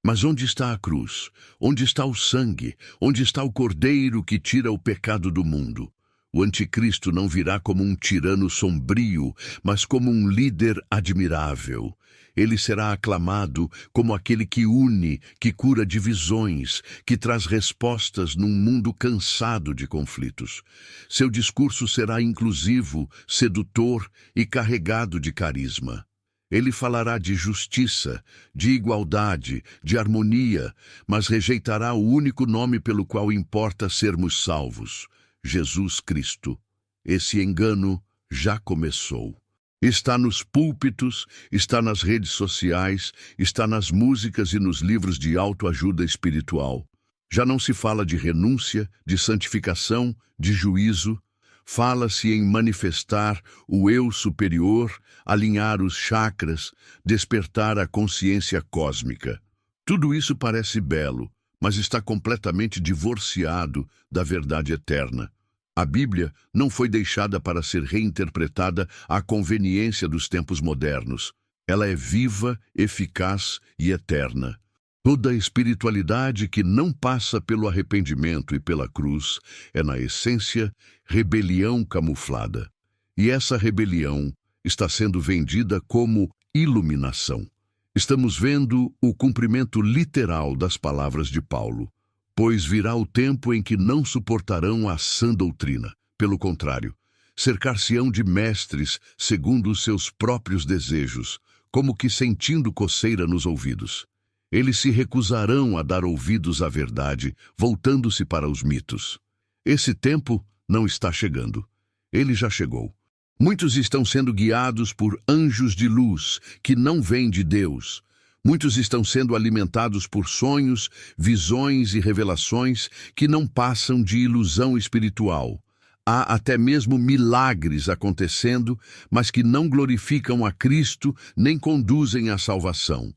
Mas onde está a cruz? Onde está o sangue? Onde está o cordeiro que tira o pecado do mundo? O anticristo não virá como um tirano sombrio, mas como um líder admirável. Ele será aclamado como aquele que une, que cura divisões, que traz respostas num mundo cansado de conflitos. Seu discurso será inclusivo, sedutor e carregado de carisma. Ele falará de justiça, de igualdade, de harmonia, mas rejeitará o único nome pelo qual importa sermos salvos: Jesus Cristo. Esse engano já começou. Está nos púlpitos, está nas redes sociais, está nas músicas e nos livros de autoajuda espiritual. Já não se fala de renúncia, de santificação, de juízo. Fala-se em manifestar o eu superior, alinhar os chakras, despertar a consciência cósmica. Tudo isso parece belo, mas está completamente divorciado da verdade eterna. A Bíblia não foi deixada para ser reinterpretada à conveniência dos tempos modernos. Ela é viva, eficaz e eterna. Toda espiritualidade que não passa pelo arrependimento e pela cruz é, na essência, rebelião camuflada. E essa rebelião está sendo vendida como iluminação. Estamos vendo o cumprimento literal das palavras de Paulo. Pois virá o tempo em que não suportarão a sã doutrina. Pelo contrário, cercar-se-ão de mestres segundo os seus próprios desejos, como que sentindo coceira nos ouvidos. Eles se recusarão a dar ouvidos à verdade, voltando-se para os mitos. Esse tempo não está chegando. Ele já chegou. Muitos estão sendo guiados por anjos de luz, que não vêm de Deus. Muitos estão sendo alimentados por sonhos, visões e revelações que não passam de ilusão espiritual. Há até mesmo milagres acontecendo, mas que não glorificam a Cristo nem conduzem à salvação.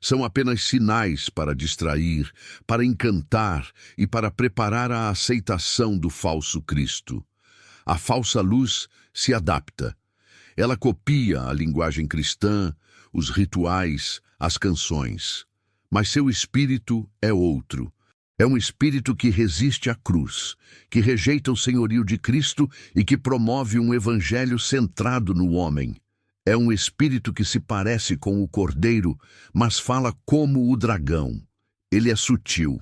São apenas sinais para distrair, para encantar e para preparar a aceitação do falso Cristo. A falsa luz se adapta. Ela copia a linguagem cristã, os rituais, as canções. Mas seu espírito é outro. É um espírito que resiste à cruz, que rejeita o senhorio de Cristo e que promove um evangelho centrado no homem. É um espírito que se parece com o cordeiro, mas fala como o dragão. Ele é sutil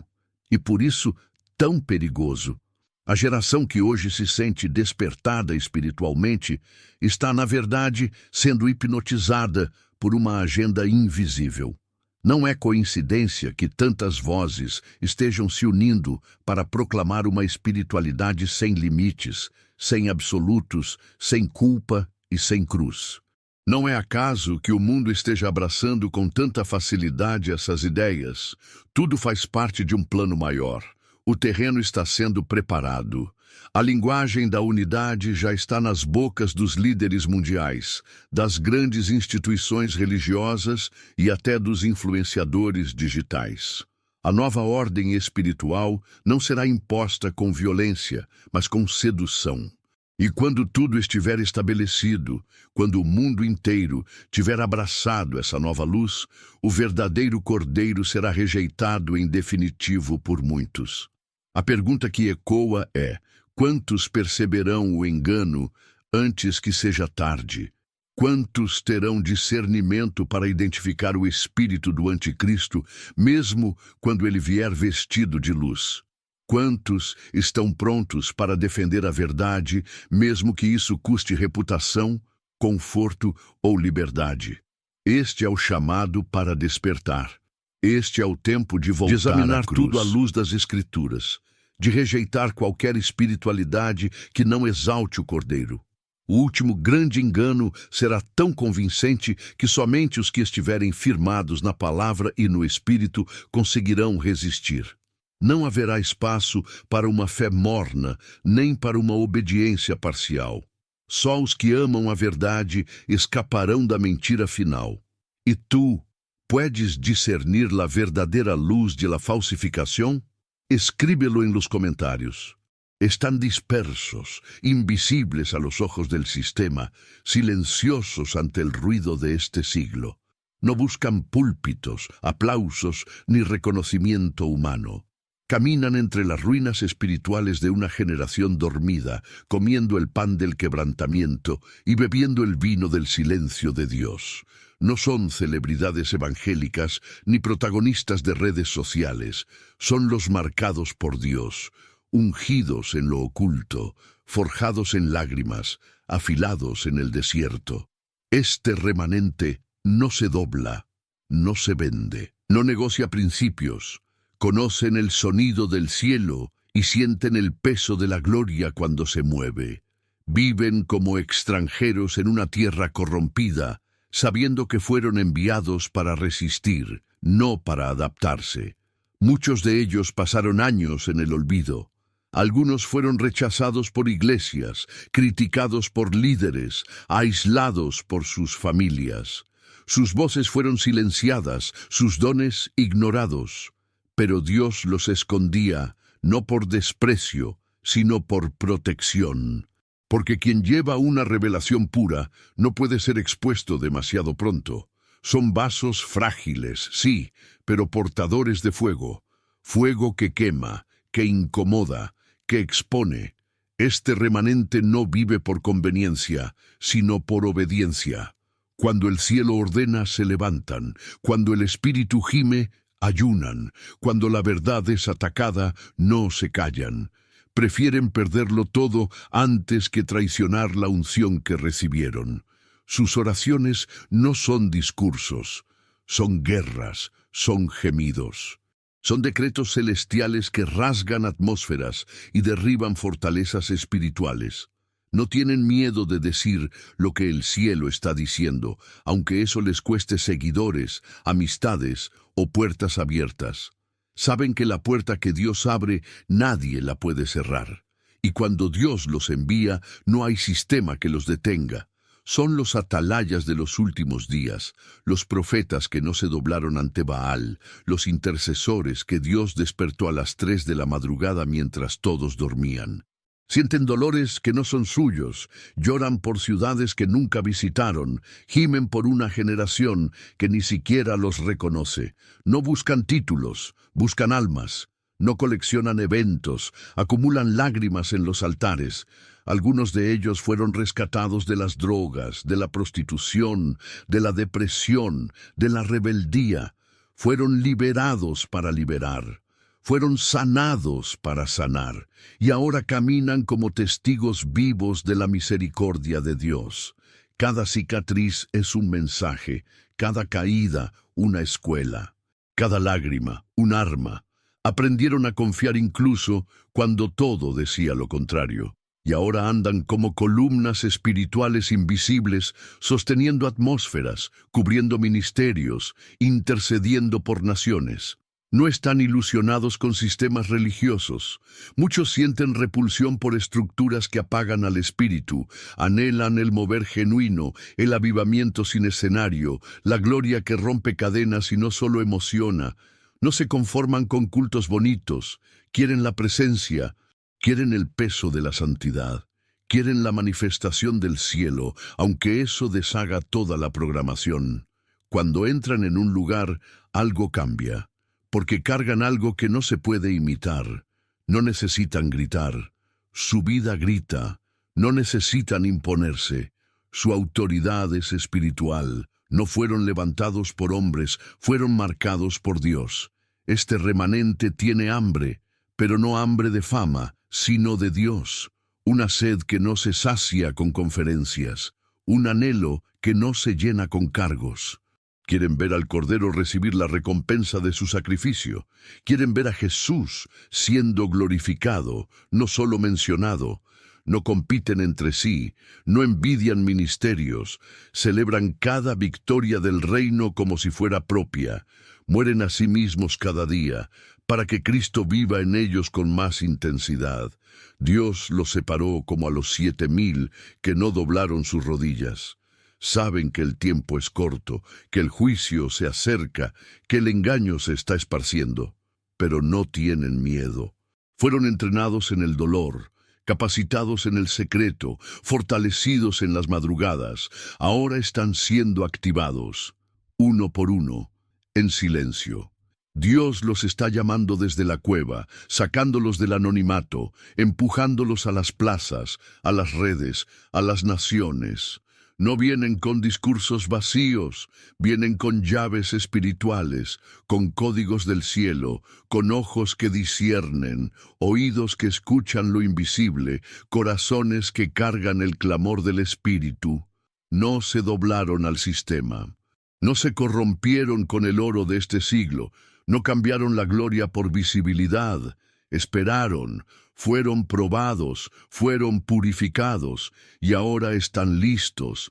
e, por isso, tão perigoso. A geração que hoje se sente despertada espiritualmente está, na verdade, sendo hipnotizada por uma agenda invisível. Não é coincidência que tantas vozes estejam se unindo para proclamar uma espiritualidade sem limites, sem absolutos, sem culpa e sem cruz. Não é acaso que o mundo esteja abraçando com tanta facilidade essas ideias. Tudo faz parte de um plano maior. O terreno está sendo preparado. A linguagem da unidade já está nas bocas dos líderes mundiais, das grandes instituições religiosas e até dos influenciadores digitais. A nova ordem espiritual não será imposta com violência, mas com sedução. E quando tudo estiver estabelecido, quando o mundo inteiro tiver abraçado essa nova luz, o verdadeiro Cordeiro será rejeitado em definitivo por muitos. A pergunta que ecoa é: quantos perceberão o engano antes que seja tarde? Quantos terão discernimento para identificar o espírito do anticristo, mesmo quando ele vier vestido de luz? Quantos estão prontos para defender a verdade, mesmo que isso custe reputação, conforto ou liberdade? Este é o chamado para despertar. Este é o tempo de voltar de examinar tudo à luz das Escrituras, de rejeitar qualquer espiritualidade que não exalte o Cordeiro. O último grande engano será tão convincente que somente os que estiverem firmados na palavra e no Espírito conseguirão resistir. Não haverá espaço para uma fé morna, nem para uma obediência parcial. Só os que amam a verdade escaparão da mentira final. E tu, puedes discernir la verdadeira luz de la falsificación? Escríbelo en los comentarios. Están dispersos, invisibles a los ojos del sistema, silenciosos ante el ruido de este siglo. No buscan púlpitos, aplausos ni reconocimiento humano. Caminan entre las ruinas espirituales de una generación dormida, comiendo el pan del quebrantamiento y bebiendo el vino del silencio de Dios. No son celebridades evangélicas ni protagonistas de redes sociales. Son los marcados por Dios, ungidos en lo oculto, forjados en lágrimas, afilados en el desierto. Este remanente no se dobla, no se vende, no negocia principios. Conocen el sonido del cielo y sienten el peso de la gloria cuando se mueve. Viven como extranjeros en una tierra corrompida, sabiendo que fueron enviados para resistir, no para adaptarse. Muchos de ellos pasaron años en el olvido. Algunos fueron rechazados por iglesias, criticados por líderes, aislados por sus familias. Sus voces fueron silenciadas, sus dones ignorados. Pero Dios los escondía, no por desprecio, sino por protección. Porque quien lleva una revelación pura no puede ser expuesto demasiado pronto. Son vasos frágiles, sí, pero portadores de fuego. Fuego que quema, que incomoda, que expone. Este remanente no vive por conveniencia, sino por obediencia. Cuando el cielo ordena, se levantan. Cuando el espíritu gime, ayunan. Cuando la verdad es atacada, no se callan. Prefieren perderlo todo antes que traicionar la unción que recibieron. Sus oraciones no son discursos, son guerras, son gemidos. Son decretos celestiales que rasgan atmósferas y derriban fortalezas espirituales. No tienen miedo de decir lo que el cielo está diciendo, aunque eso les cueste seguidores, amistades o puertas abiertas. Saben que la puerta que Dios abre, nadie la puede cerrar. Y cuando Dios los envía, no hay sistema que los detenga. Son los atalayas de los últimos días, los profetas que no se doblaron ante Baal, los intercesores que Dios despertó a las 3 de la madrugada mientras todos dormían. Sienten dolores que no son suyos, lloran por ciudades que nunca visitaron, gimen por una generación que ni siquiera los reconoce. No buscan títulos, buscan almas. No coleccionan eventos, acumulan lágrimas en los altares. Algunos de ellos fueron rescatados de las drogas, de la prostitución, de la depresión, de la rebeldía. Fueron liberados para liberar. fueron sanados para sanar, y ahora caminan como testigos vivos de la misericordia de Dios. Cada cicatriz es un mensaje, cada caída una escuela, cada lágrima un arma. Aprendieron a confiar incluso cuando todo decía lo contrario. Y ahora andan como columnas espirituales invisibles, sosteniendo atmósferas, cubriendo ministerios, intercediendo por naciones. No están ilusionados con sistemas religiosos. Muchos sienten repulsión por estructuras que apagan al espíritu, anhelan el mover genuino, el avivamiento sin escenario, la gloria que rompe cadenas y no solo emociona. No se conforman con cultos bonitos, quieren la presencia, quieren el peso de la santidad, quieren la manifestación del cielo, aunque eso deshaga toda la programación. Cuando entran en un lugar, algo cambia, porque cargan algo que no se puede imitar. No necesitan gritar, su vida grita, no necesitan imponerse. Su autoridad es espiritual, no fueron levantados por hombres, fueron marcados por Dios. Este remanente tiene hambre, pero no hambre de fama, sino de Dios, una sed que no se sacia con conferencias, un anhelo que no se llena con cargos. Quieren ver al Cordero recibir la recompensa de su sacrificio, quieren ver a Jesús siendo glorificado, no solo mencionado. No compiten entre sí, no envidian ministerios, celebran cada victoria del reino como si fuera propia, mueren a sí mismos cada día, para que Cristo viva en ellos con más intensidad. Dios los separó como a los 7,000 que no doblaron sus rodillas. Saben que el tiempo es corto, que el juicio se acerca, que el engaño se está esparciendo, pero no tienen miedo. Fueron entrenados en el dolor, capacitados en el secreto, fortalecidos en las madrugadas. Ahora están siendo activados, uno por uno, en silencio. Dios los está llamando desde la cueva, sacándolos del anonimato, empujándolos a las plazas, a las redes, a las naciones. No vienen con discursos vacíos, vienen con llaves espirituales, con códigos del cielo, con ojos que disciernen, oídos que escuchan lo invisible, corazones que cargan el clamor del Espíritu. No se doblaron al sistema, no se corrompieron con el oro de este siglo, no cambiaron la gloria por visibilidad, esperaron, fueron probados, fueron purificados, y ahora están listos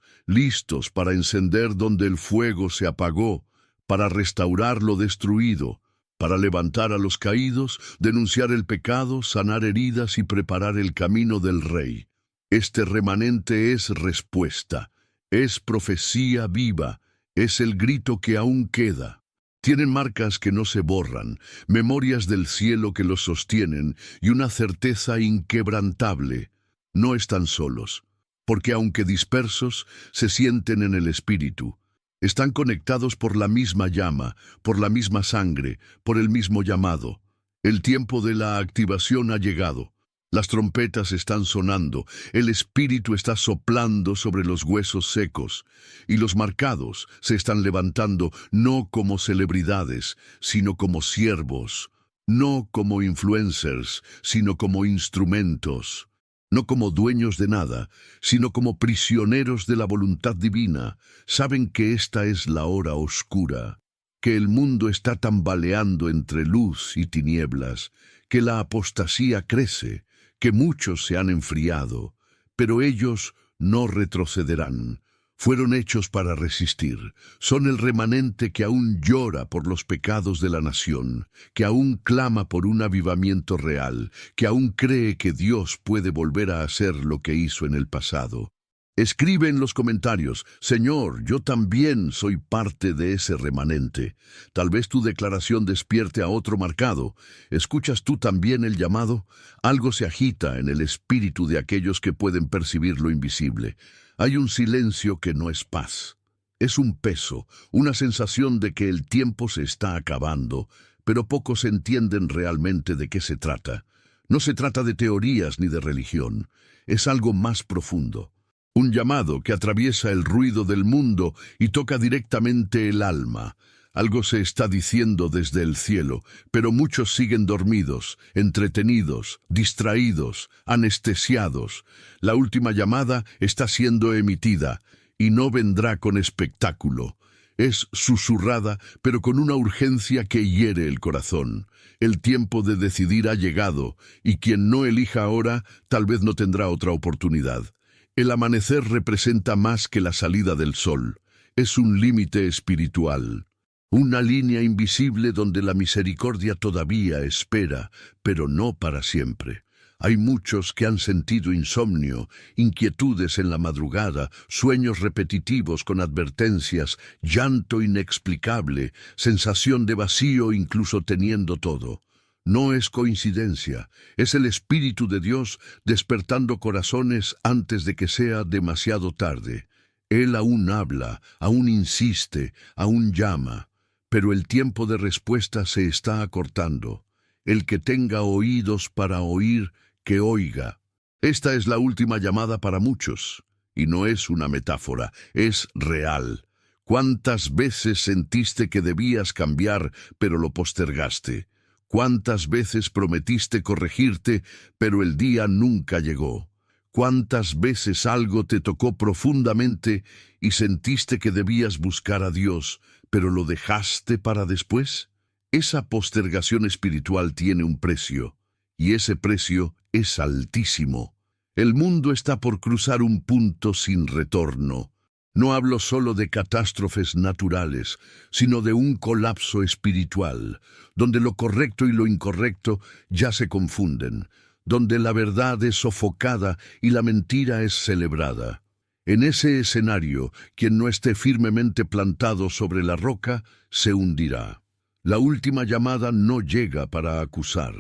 para encender donde el fuego se apagó, para restaurar lo destruido, para levantar a los caídos, denunciar el pecado, sanar heridas y preparar el camino del Rey. Este remanente es respuesta, es profecía viva, es el grito que aún queda. Tienen marcas que no se borran, memorias del cielo que los sostienen y una certeza inquebrantable. No están solos, porque aunque dispersos, se sienten en el Espíritu. Están conectados por la misma llama, por la misma sangre, por el mismo llamado. El tiempo de la activación ha llegado. Las trompetas están sonando, el Espíritu está soplando sobre los huesos secos, y los marcados se están levantando no como celebridades, sino como siervos, no como influencers, sino como instrumentos, no como dueños de nada, sino como prisioneros de la voluntad divina. Saben que esta es la hora oscura, que el mundo está tambaleando entre luz y tinieblas, que la apostasía crece, que muchos se han enfriado, pero ellos no retrocederán. Fueron hechos para resistir. Son el remanente que aún llora por los pecados de la nación, que aún clama por un avivamiento real, que aún cree que Dios puede volver a hacer lo que hizo en el pasado. Escribe en los comentarios: Señor, yo también soy parte de ese remanente. Tal vez tu declaración despierte a otro marcado. ¿Escuchas tú también el llamado? Algo se agita en el espíritu de aquellos que pueden percibir lo invisible. Hay un silencio que no es paz. Es un peso, una sensación de que el tiempo se está acabando, pero pocos entienden realmente de qué se trata. No se trata de teorías ni de religión. Es algo más profundo. Un llamado que atraviesa el ruido del mundo y toca directamente el alma. Algo se está diciendo desde el cielo, pero muchos siguen dormidos, entretenidos, distraídos, anestesiados. La última llamada está siendo emitida y no vendrá con espectáculo. Es susurrada, pero con una urgencia que hiere el corazón. El tiempo de decidir ha llegado, y quien no elija ahora, tal vez no tendrá otra oportunidad. El amanecer representa más que la salida del sol. Es un límite espiritual. Una línea invisible donde la misericordia todavía espera, pero no para siempre. Hay muchos que han sentido insomnio, inquietudes en la madrugada, sueños repetitivos con advertencias, llanto inexplicable, sensación de vacío incluso teniendo todo. No es coincidencia, es el Espíritu de Dios despertando corazones antes de que sea demasiado tarde. Él aún habla, aún insiste, aún llama. Pero el tiempo de respuesta se está acortando. El que tenga oídos para oír, que oiga. Esta es la última llamada para muchos, y no es una metáfora, es real. ¿Cuántas veces sentiste que debías cambiar, pero lo postergaste? ¿Cuántas veces prometiste corregirte, pero el día nunca llegó? ¿Cuántas veces algo te tocó profundamente y sentiste que debías buscar a Dios, pero lo dejaste para después? Esa postergación espiritual tiene un precio, y ese precio es altísimo. El mundo está por cruzar un punto sin retorno. No hablo solo de catástrofes naturales, sino de un colapso espiritual, donde lo correcto y lo incorrecto ya se confunden, donde la verdad es sofocada y la mentira es celebrada. En ese escenario, quien no esté firmemente plantado sobre la roca, se hundirá. La última llamada no llega para acusar,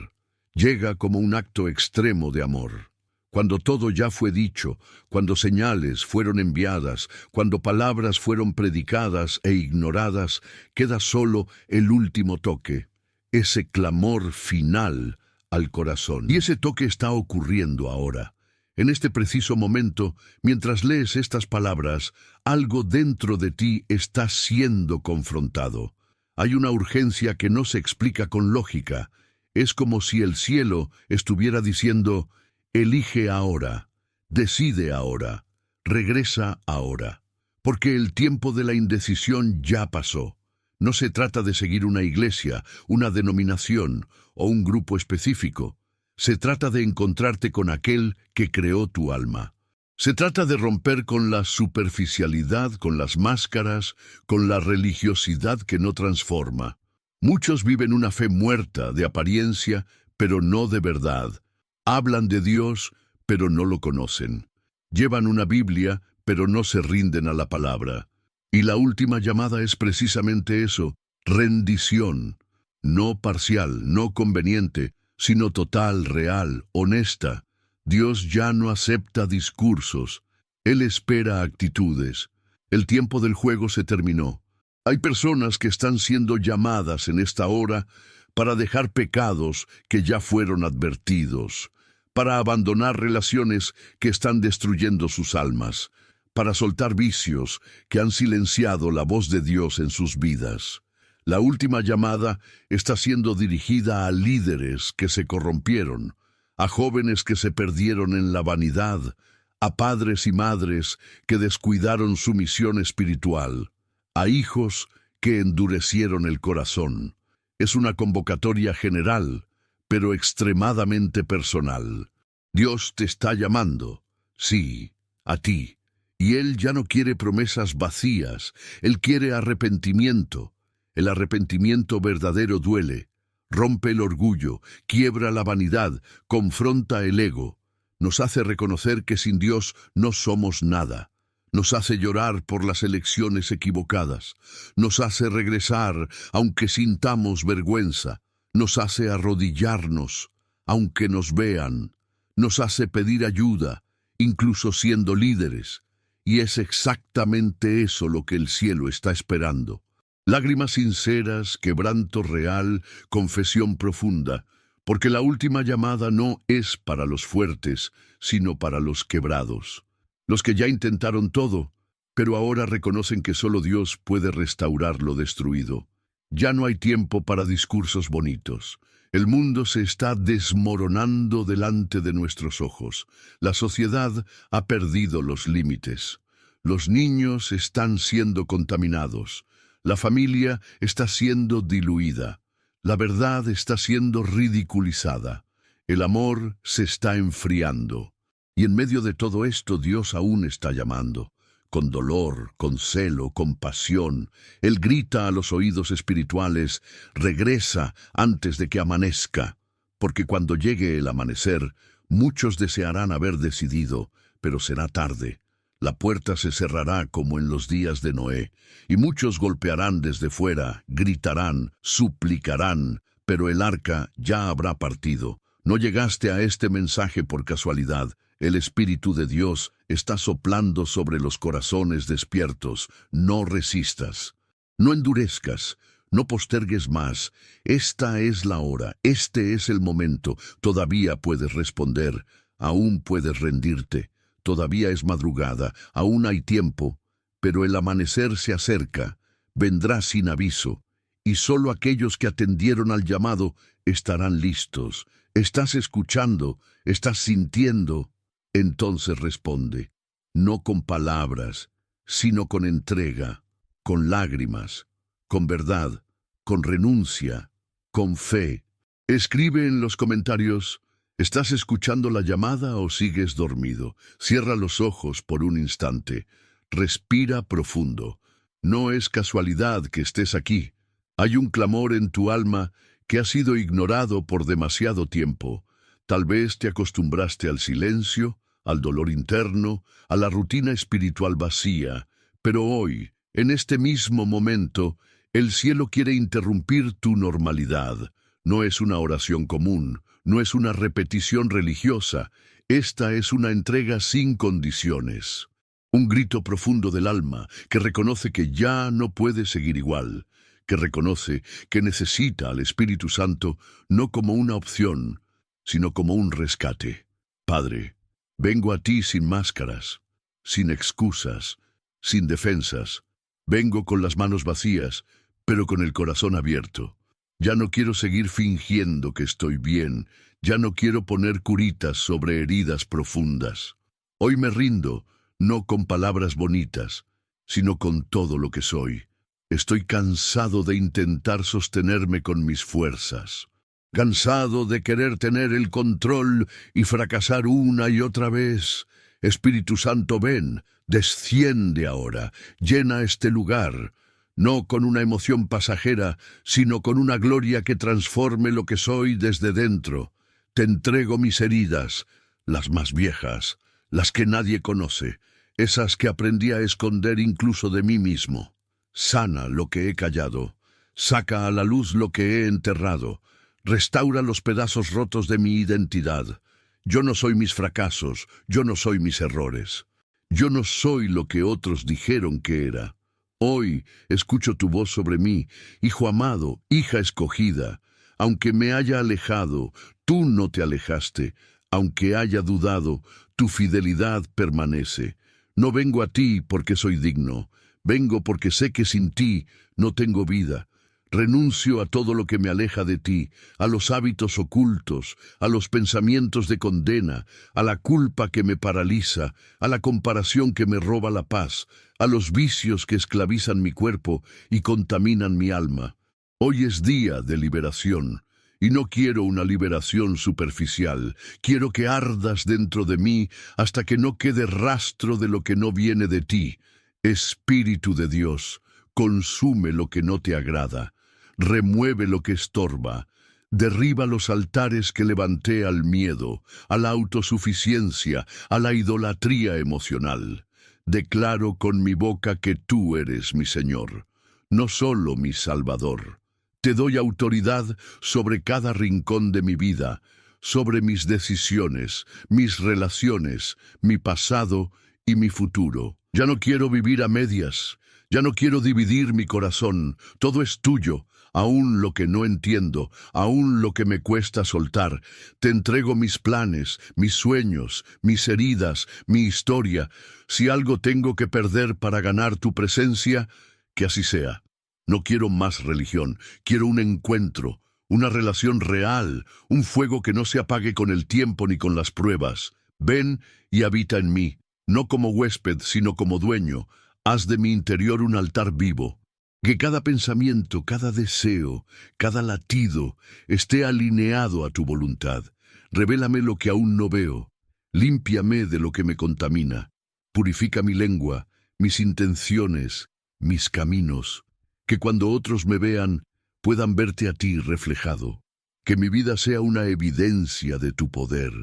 llega como un acto extremo de amor. Cuando todo ya fue dicho, cuando señales fueron enviadas, cuando palabras fueron predicadas e ignoradas, queda solo el último toque, ese clamor final al corazón. Y ese toque está ocurriendo ahora. En este preciso momento, mientras lees estas palabras, algo dentro de ti está siendo confrontado. Hay una urgencia que no se explica con lógica. Es como si el cielo estuviera diciendo: elige ahora, decide ahora, regresa ahora. Porque el tiempo de la indecisión ya pasó. No se trata de seguir una iglesia, una denominación o un grupo específico. Se trata de encontrarte con aquel que creó tu alma. Se trata de romper con la superficialidad, con las máscaras, con la religiosidad que no transforma. Muchos viven una fe muerta, de apariencia, pero no de verdad. Hablan de Dios, pero no lo conocen. Llevan una Biblia, pero no se rinden a la palabra. Y la última llamada es precisamente eso: rendición. No parcial, no conveniente, sino total, real, honesta. Dios ya no acepta discursos. Él espera actitudes. El tiempo del juego se terminó. Hay personas que están siendo llamadas en esta hora para dejar pecados que ya fueron advertidos, para abandonar relaciones que están destruyendo sus almas, para soltar vicios que han silenciado la voz de Dios en sus vidas. La última llamada está siendo dirigida a líderes que se corrompieron, a jóvenes que se perdieron en la vanidad, a padres y madres que descuidaron su misión espiritual, a hijos que endurecieron el corazón. Es una convocatoria general, pero extremadamente personal. Dios te está llamando, sí, a ti. Y Él ya no quiere promesas vacías, Él quiere arrepentimiento. El arrepentimiento verdadero duele, rompe el orgullo, quiebra la vanidad, confronta el ego. Nos hace reconocer que sin Dios no somos nada. Nos hace llorar por las elecciones equivocadas. Nos hace regresar aunque sintamos vergüenza. Nos hace arrodillarnos aunque nos vean. Nos hace pedir ayuda, incluso siendo líderes. Y es exactamente eso lo que el cielo está esperando. Lágrimas sinceras, quebranto real, confesión profunda, porque la última llamada no es para los fuertes, sino para los quebrados. Los que ya intentaron todo, pero ahora reconocen que solo Dios puede restaurar lo destruido. Ya no hay tiempo para discursos bonitos. El mundo se está desmoronando delante de nuestros ojos. La sociedad ha perdido los límites. Los niños están siendo contaminados. La familia está siendo diluida. La verdad está siendo ridiculizada. El amor se está enfriando. Y en medio de todo esto Dios aún está llamando. Con dolor, con celo, con pasión. Él grita a los oídos espirituales: regresa antes de que amanezca. Porque cuando llegue el amanecer, muchos desearán haber decidido, pero será tarde. La puerta se cerrará como en los días de Noé, y muchos golpearán desde fuera, gritarán, suplicarán, pero el arca ya habrá partido. No llegaste a este mensaje por casualidad. El Espíritu de Dios está soplando sobre los corazones despiertos. No resistas, no endurezcas, no postergues más. Esta es la hora, este es el momento. Todavía puedes responder, aún puedes rendirte. Todavía es madrugada, aún hay tiempo, pero el amanecer se acerca, vendrá sin aviso, y solo aquellos que atendieron al llamado estarán listos. ¿Estás escuchando? ¿Estás sintiendo? Entonces responde, no con palabras, sino con entrega, con lágrimas, con verdad, con renuncia, con fe. Escribe en los comentarios: ¿estás escuchando la llamada o sigues dormido? Cierra los ojos por un instante. Respira profundo. No es casualidad que estés aquí. Hay un clamor en tu alma que ha sido ignorado por demasiado tiempo. Tal vez te acostumbraste al silencio, al dolor interno, a la rutina espiritual vacía. Pero hoy, en este mismo momento, el cielo quiere interrumpir tu normalidad. No es una oración común, no es una repetición religiosa. Esta es una entrega sin condiciones. Un grito profundo del alma que reconoce que ya no puede seguir igual, que reconoce que necesita al Espíritu Santo no como una opción, sino como un rescate. Padre, vengo a ti sin máscaras, sin excusas, sin defensas. Vengo con las manos vacías, pero con el corazón abierto. Ya no quiero seguir fingiendo que estoy bien. Ya no quiero poner curitas sobre heridas profundas. Hoy me rindo, no con palabras bonitas, sino con todo lo que soy. Estoy cansado de intentar sostenerme con mis fuerzas. Cansado de querer tener el control y fracasar una y otra vez. Espíritu Santo, ven, desciende ahora, llena este lugar, no con una emoción pasajera, sino con una gloria que transforme lo que soy desde dentro. Te entrego mis heridas, las más viejas, las que nadie conoce, esas que aprendí a esconder incluso de mí mismo. Sana lo que he callado, saca a la luz lo que he enterrado, restaura los pedazos rotos de mi identidad. Yo no soy mis fracasos, yo no soy mis errores. Yo no soy lo que otros dijeron que era. Hoy escucho tu voz sobre mí, hijo amado, hija escogida. Aunque me haya alejado, tú no te alejaste. Aunque haya dudado, tu fidelidad permanece. No vengo a ti porque soy digno. Vengo porque sé que sin ti no tengo vida. Renuncio a todo lo que me aleja de ti, a los hábitos ocultos, a los pensamientos de condena, a la culpa que me paraliza, a la comparación que me roba la paz, a los vicios que esclavizan mi cuerpo y contaminan mi alma. Hoy es día de liberación, y no quiero una liberación superficial. Quiero que ardas dentro de mí hasta que no quede rastro de lo que no viene de ti. Espíritu de Dios, consume lo que no te agrada. Remueve lo que estorba, derriba los altares que levanté al miedo, a la autosuficiencia, a la idolatría emocional. Declaro con mi boca que tú eres mi Señor, no solo mi Salvador. Te doy autoridad sobre cada rincón de mi vida, sobre mis decisiones, mis relaciones, mi pasado y mi futuro. Ya no quiero vivir a medias, ya no quiero dividir mi corazón. Todo es tuyo. Aún lo que no entiendo, aún lo que me cuesta soltar, te entrego mis planes, mis sueños, mis heridas, mi historia. Si algo tengo que perder para ganar tu presencia, que así sea. No quiero más religión, quiero un encuentro, una relación real, un fuego que no se apague con el tiempo ni con las pruebas. Ven y habita en mí, no como huésped, sino como dueño. Haz de mi interior un altar vivo. Que cada pensamiento, cada deseo, cada latido esté alineado a tu voluntad. Revélame lo que aún no veo. Límpiame de lo que me contamina. Purifica mi lengua, mis intenciones, mis caminos. Que cuando otros me vean, puedan verte a ti reflejado. Que mi vida sea una evidencia de tu poder.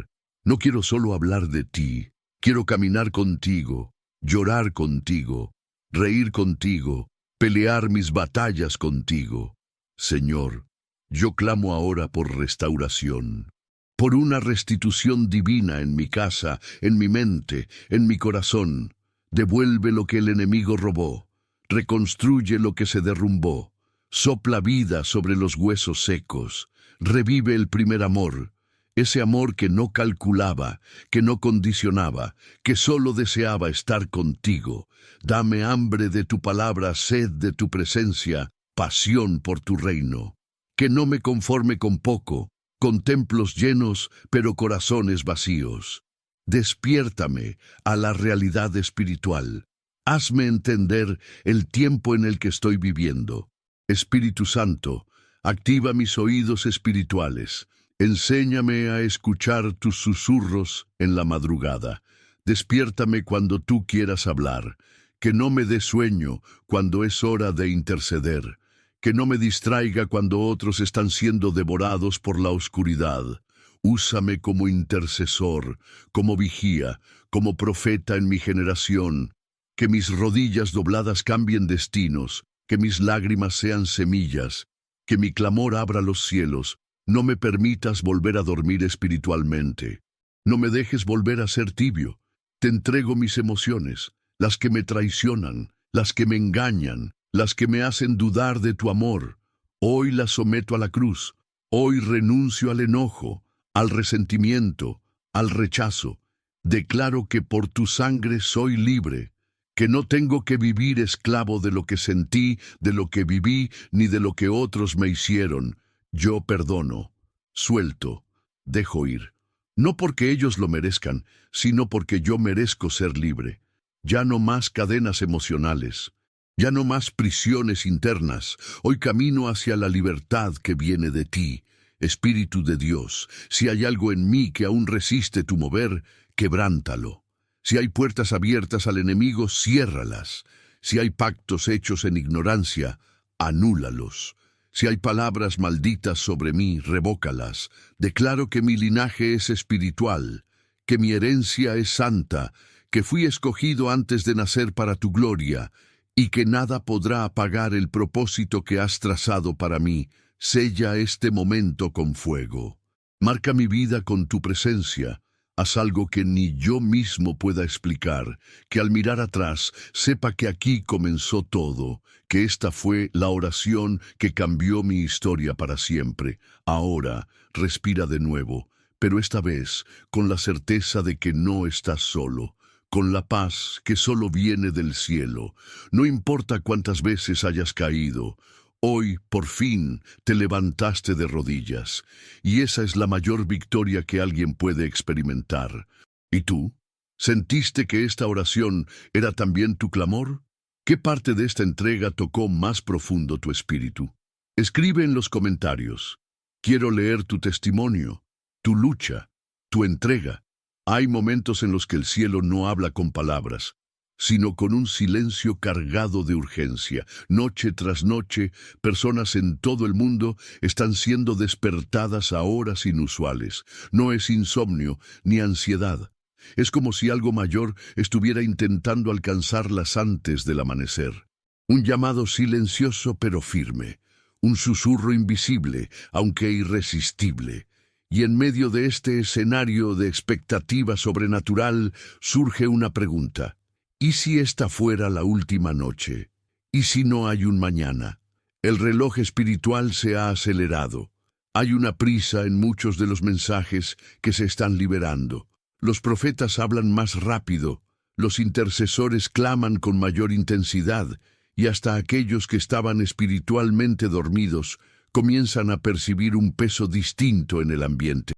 No quiero solo hablar de ti, quiero caminar contigo, llorar contigo, reír contigo, pelear mis batallas contigo. Señor, yo clamo ahora por restauración, por una restitución divina en mi casa, en mi mente, en mi corazón. Devuelve lo que el enemigo robó, reconstruye lo que se derrumbó, sopla vida sobre los huesos secos, revive el primer amor, ese amor que no calculaba, que no condicionaba, que solo deseaba estar contigo. Dame hambre de tu palabra, sed de tu presencia, pasión por tu reino. Que no me conforme con poco, con templos llenos, pero corazones vacíos. Despiértame a la realidad espiritual. Hazme entender el tiempo en el que estoy viviendo. Espíritu Santo, activa mis oídos espirituales. Enséñame a escuchar tus susurros en la madrugada. Despiértame cuando tú quieras hablar. Que no me dé sueño cuando es hora de interceder. Que no me distraiga cuando otros están siendo devorados por la oscuridad. Úsame como intercesor, como vigía, como profeta en mi generación. Que mis rodillas dobladas cambien destinos, que mis lágrimas sean semillas, que mi clamor abra los cielos. No me permitas volver a dormir espiritualmente. No me dejes volver a ser tibio. Te entrego mis emociones, las que me traicionan, las que me engañan, las que me hacen dudar de tu amor. Hoy las someto a la cruz. Hoy renuncio al enojo, al resentimiento, al rechazo. Declaro que por tu sangre soy libre, que no tengo que vivir esclavo de lo que sentí, de lo que viví, ni de lo que otros me hicieron. Yo perdono, suelto, dejo ir. No porque ellos lo merezcan, sino porque yo merezco ser libre. Ya no más cadenas emocionales, ya no más prisiones internas. Hoy camino hacia la libertad que viene de ti. Espíritu de Dios, si hay algo en mí que aún resiste tu mover, quebrántalo. Si hay puertas abiertas al enemigo, ciérralas. Si hay pactos hechos en ignorancia, anúlalos. Si hay palabras malditas sobre mí, revócalas. Declaro que mi linaje es espiritual, que mi herencia es santa, que fui escogido antes de nacer para tu gloria, y que nada podrá apagar el propósito que has trazado para mí. Sella este momento con fuego. Marca mi vida con tu presencia. Haz algo que ni yo mismo pueda explicar, que al mirar atrás sepa que aquí comenzó todo, que esta fue la oración que cambió mi historia para siempre. Ahora, respira de nuevo, pero esta vez con la certeza de que no estás solo, con la paz que solo viene del cielo. No importa cuántas veces hayas caído, hoy, por fin, te levantaste de rodillas, y esa es la mayor victoria que alguien puede experimentar. ¿Y tú? ¿Sentiste que esta oración era también tu clamor? ¿Qué parte de esta entrega tocó más profundo tu espíritu? Escribe en los comentarios. Quiero leer tu testimonio, tu lucha, tu entrega. Hay momentos en los que el cielo no habla con palabras, sino con un silencio cargado de urgencia. Noche tras noche, personas en todo el mundo están siendo despertadas a horas inusuales. No es insomnio ni ansiedad. Es como si algo mayor estuviera intentando alcanzarlas antes del amanecer. Un llamado silencioso pero firme. Un susurro invisible, aunque irresistible. Y en medio de este escenario de expectativa sobrenatural surge una pregunta. ¿Y si esta fuera la última noche? ¿Y si no hay un mañana? El reloj espiritual se ha acelerado. Hay una prisa en muchos de los mensajes que se están liberando. Los profetas hablan más rápido, los intercesores claman con mayor intensidad, y hasta aquellos que estaban espiritualmente dormidos comienzan a percibir un peso distinto en el ambiente.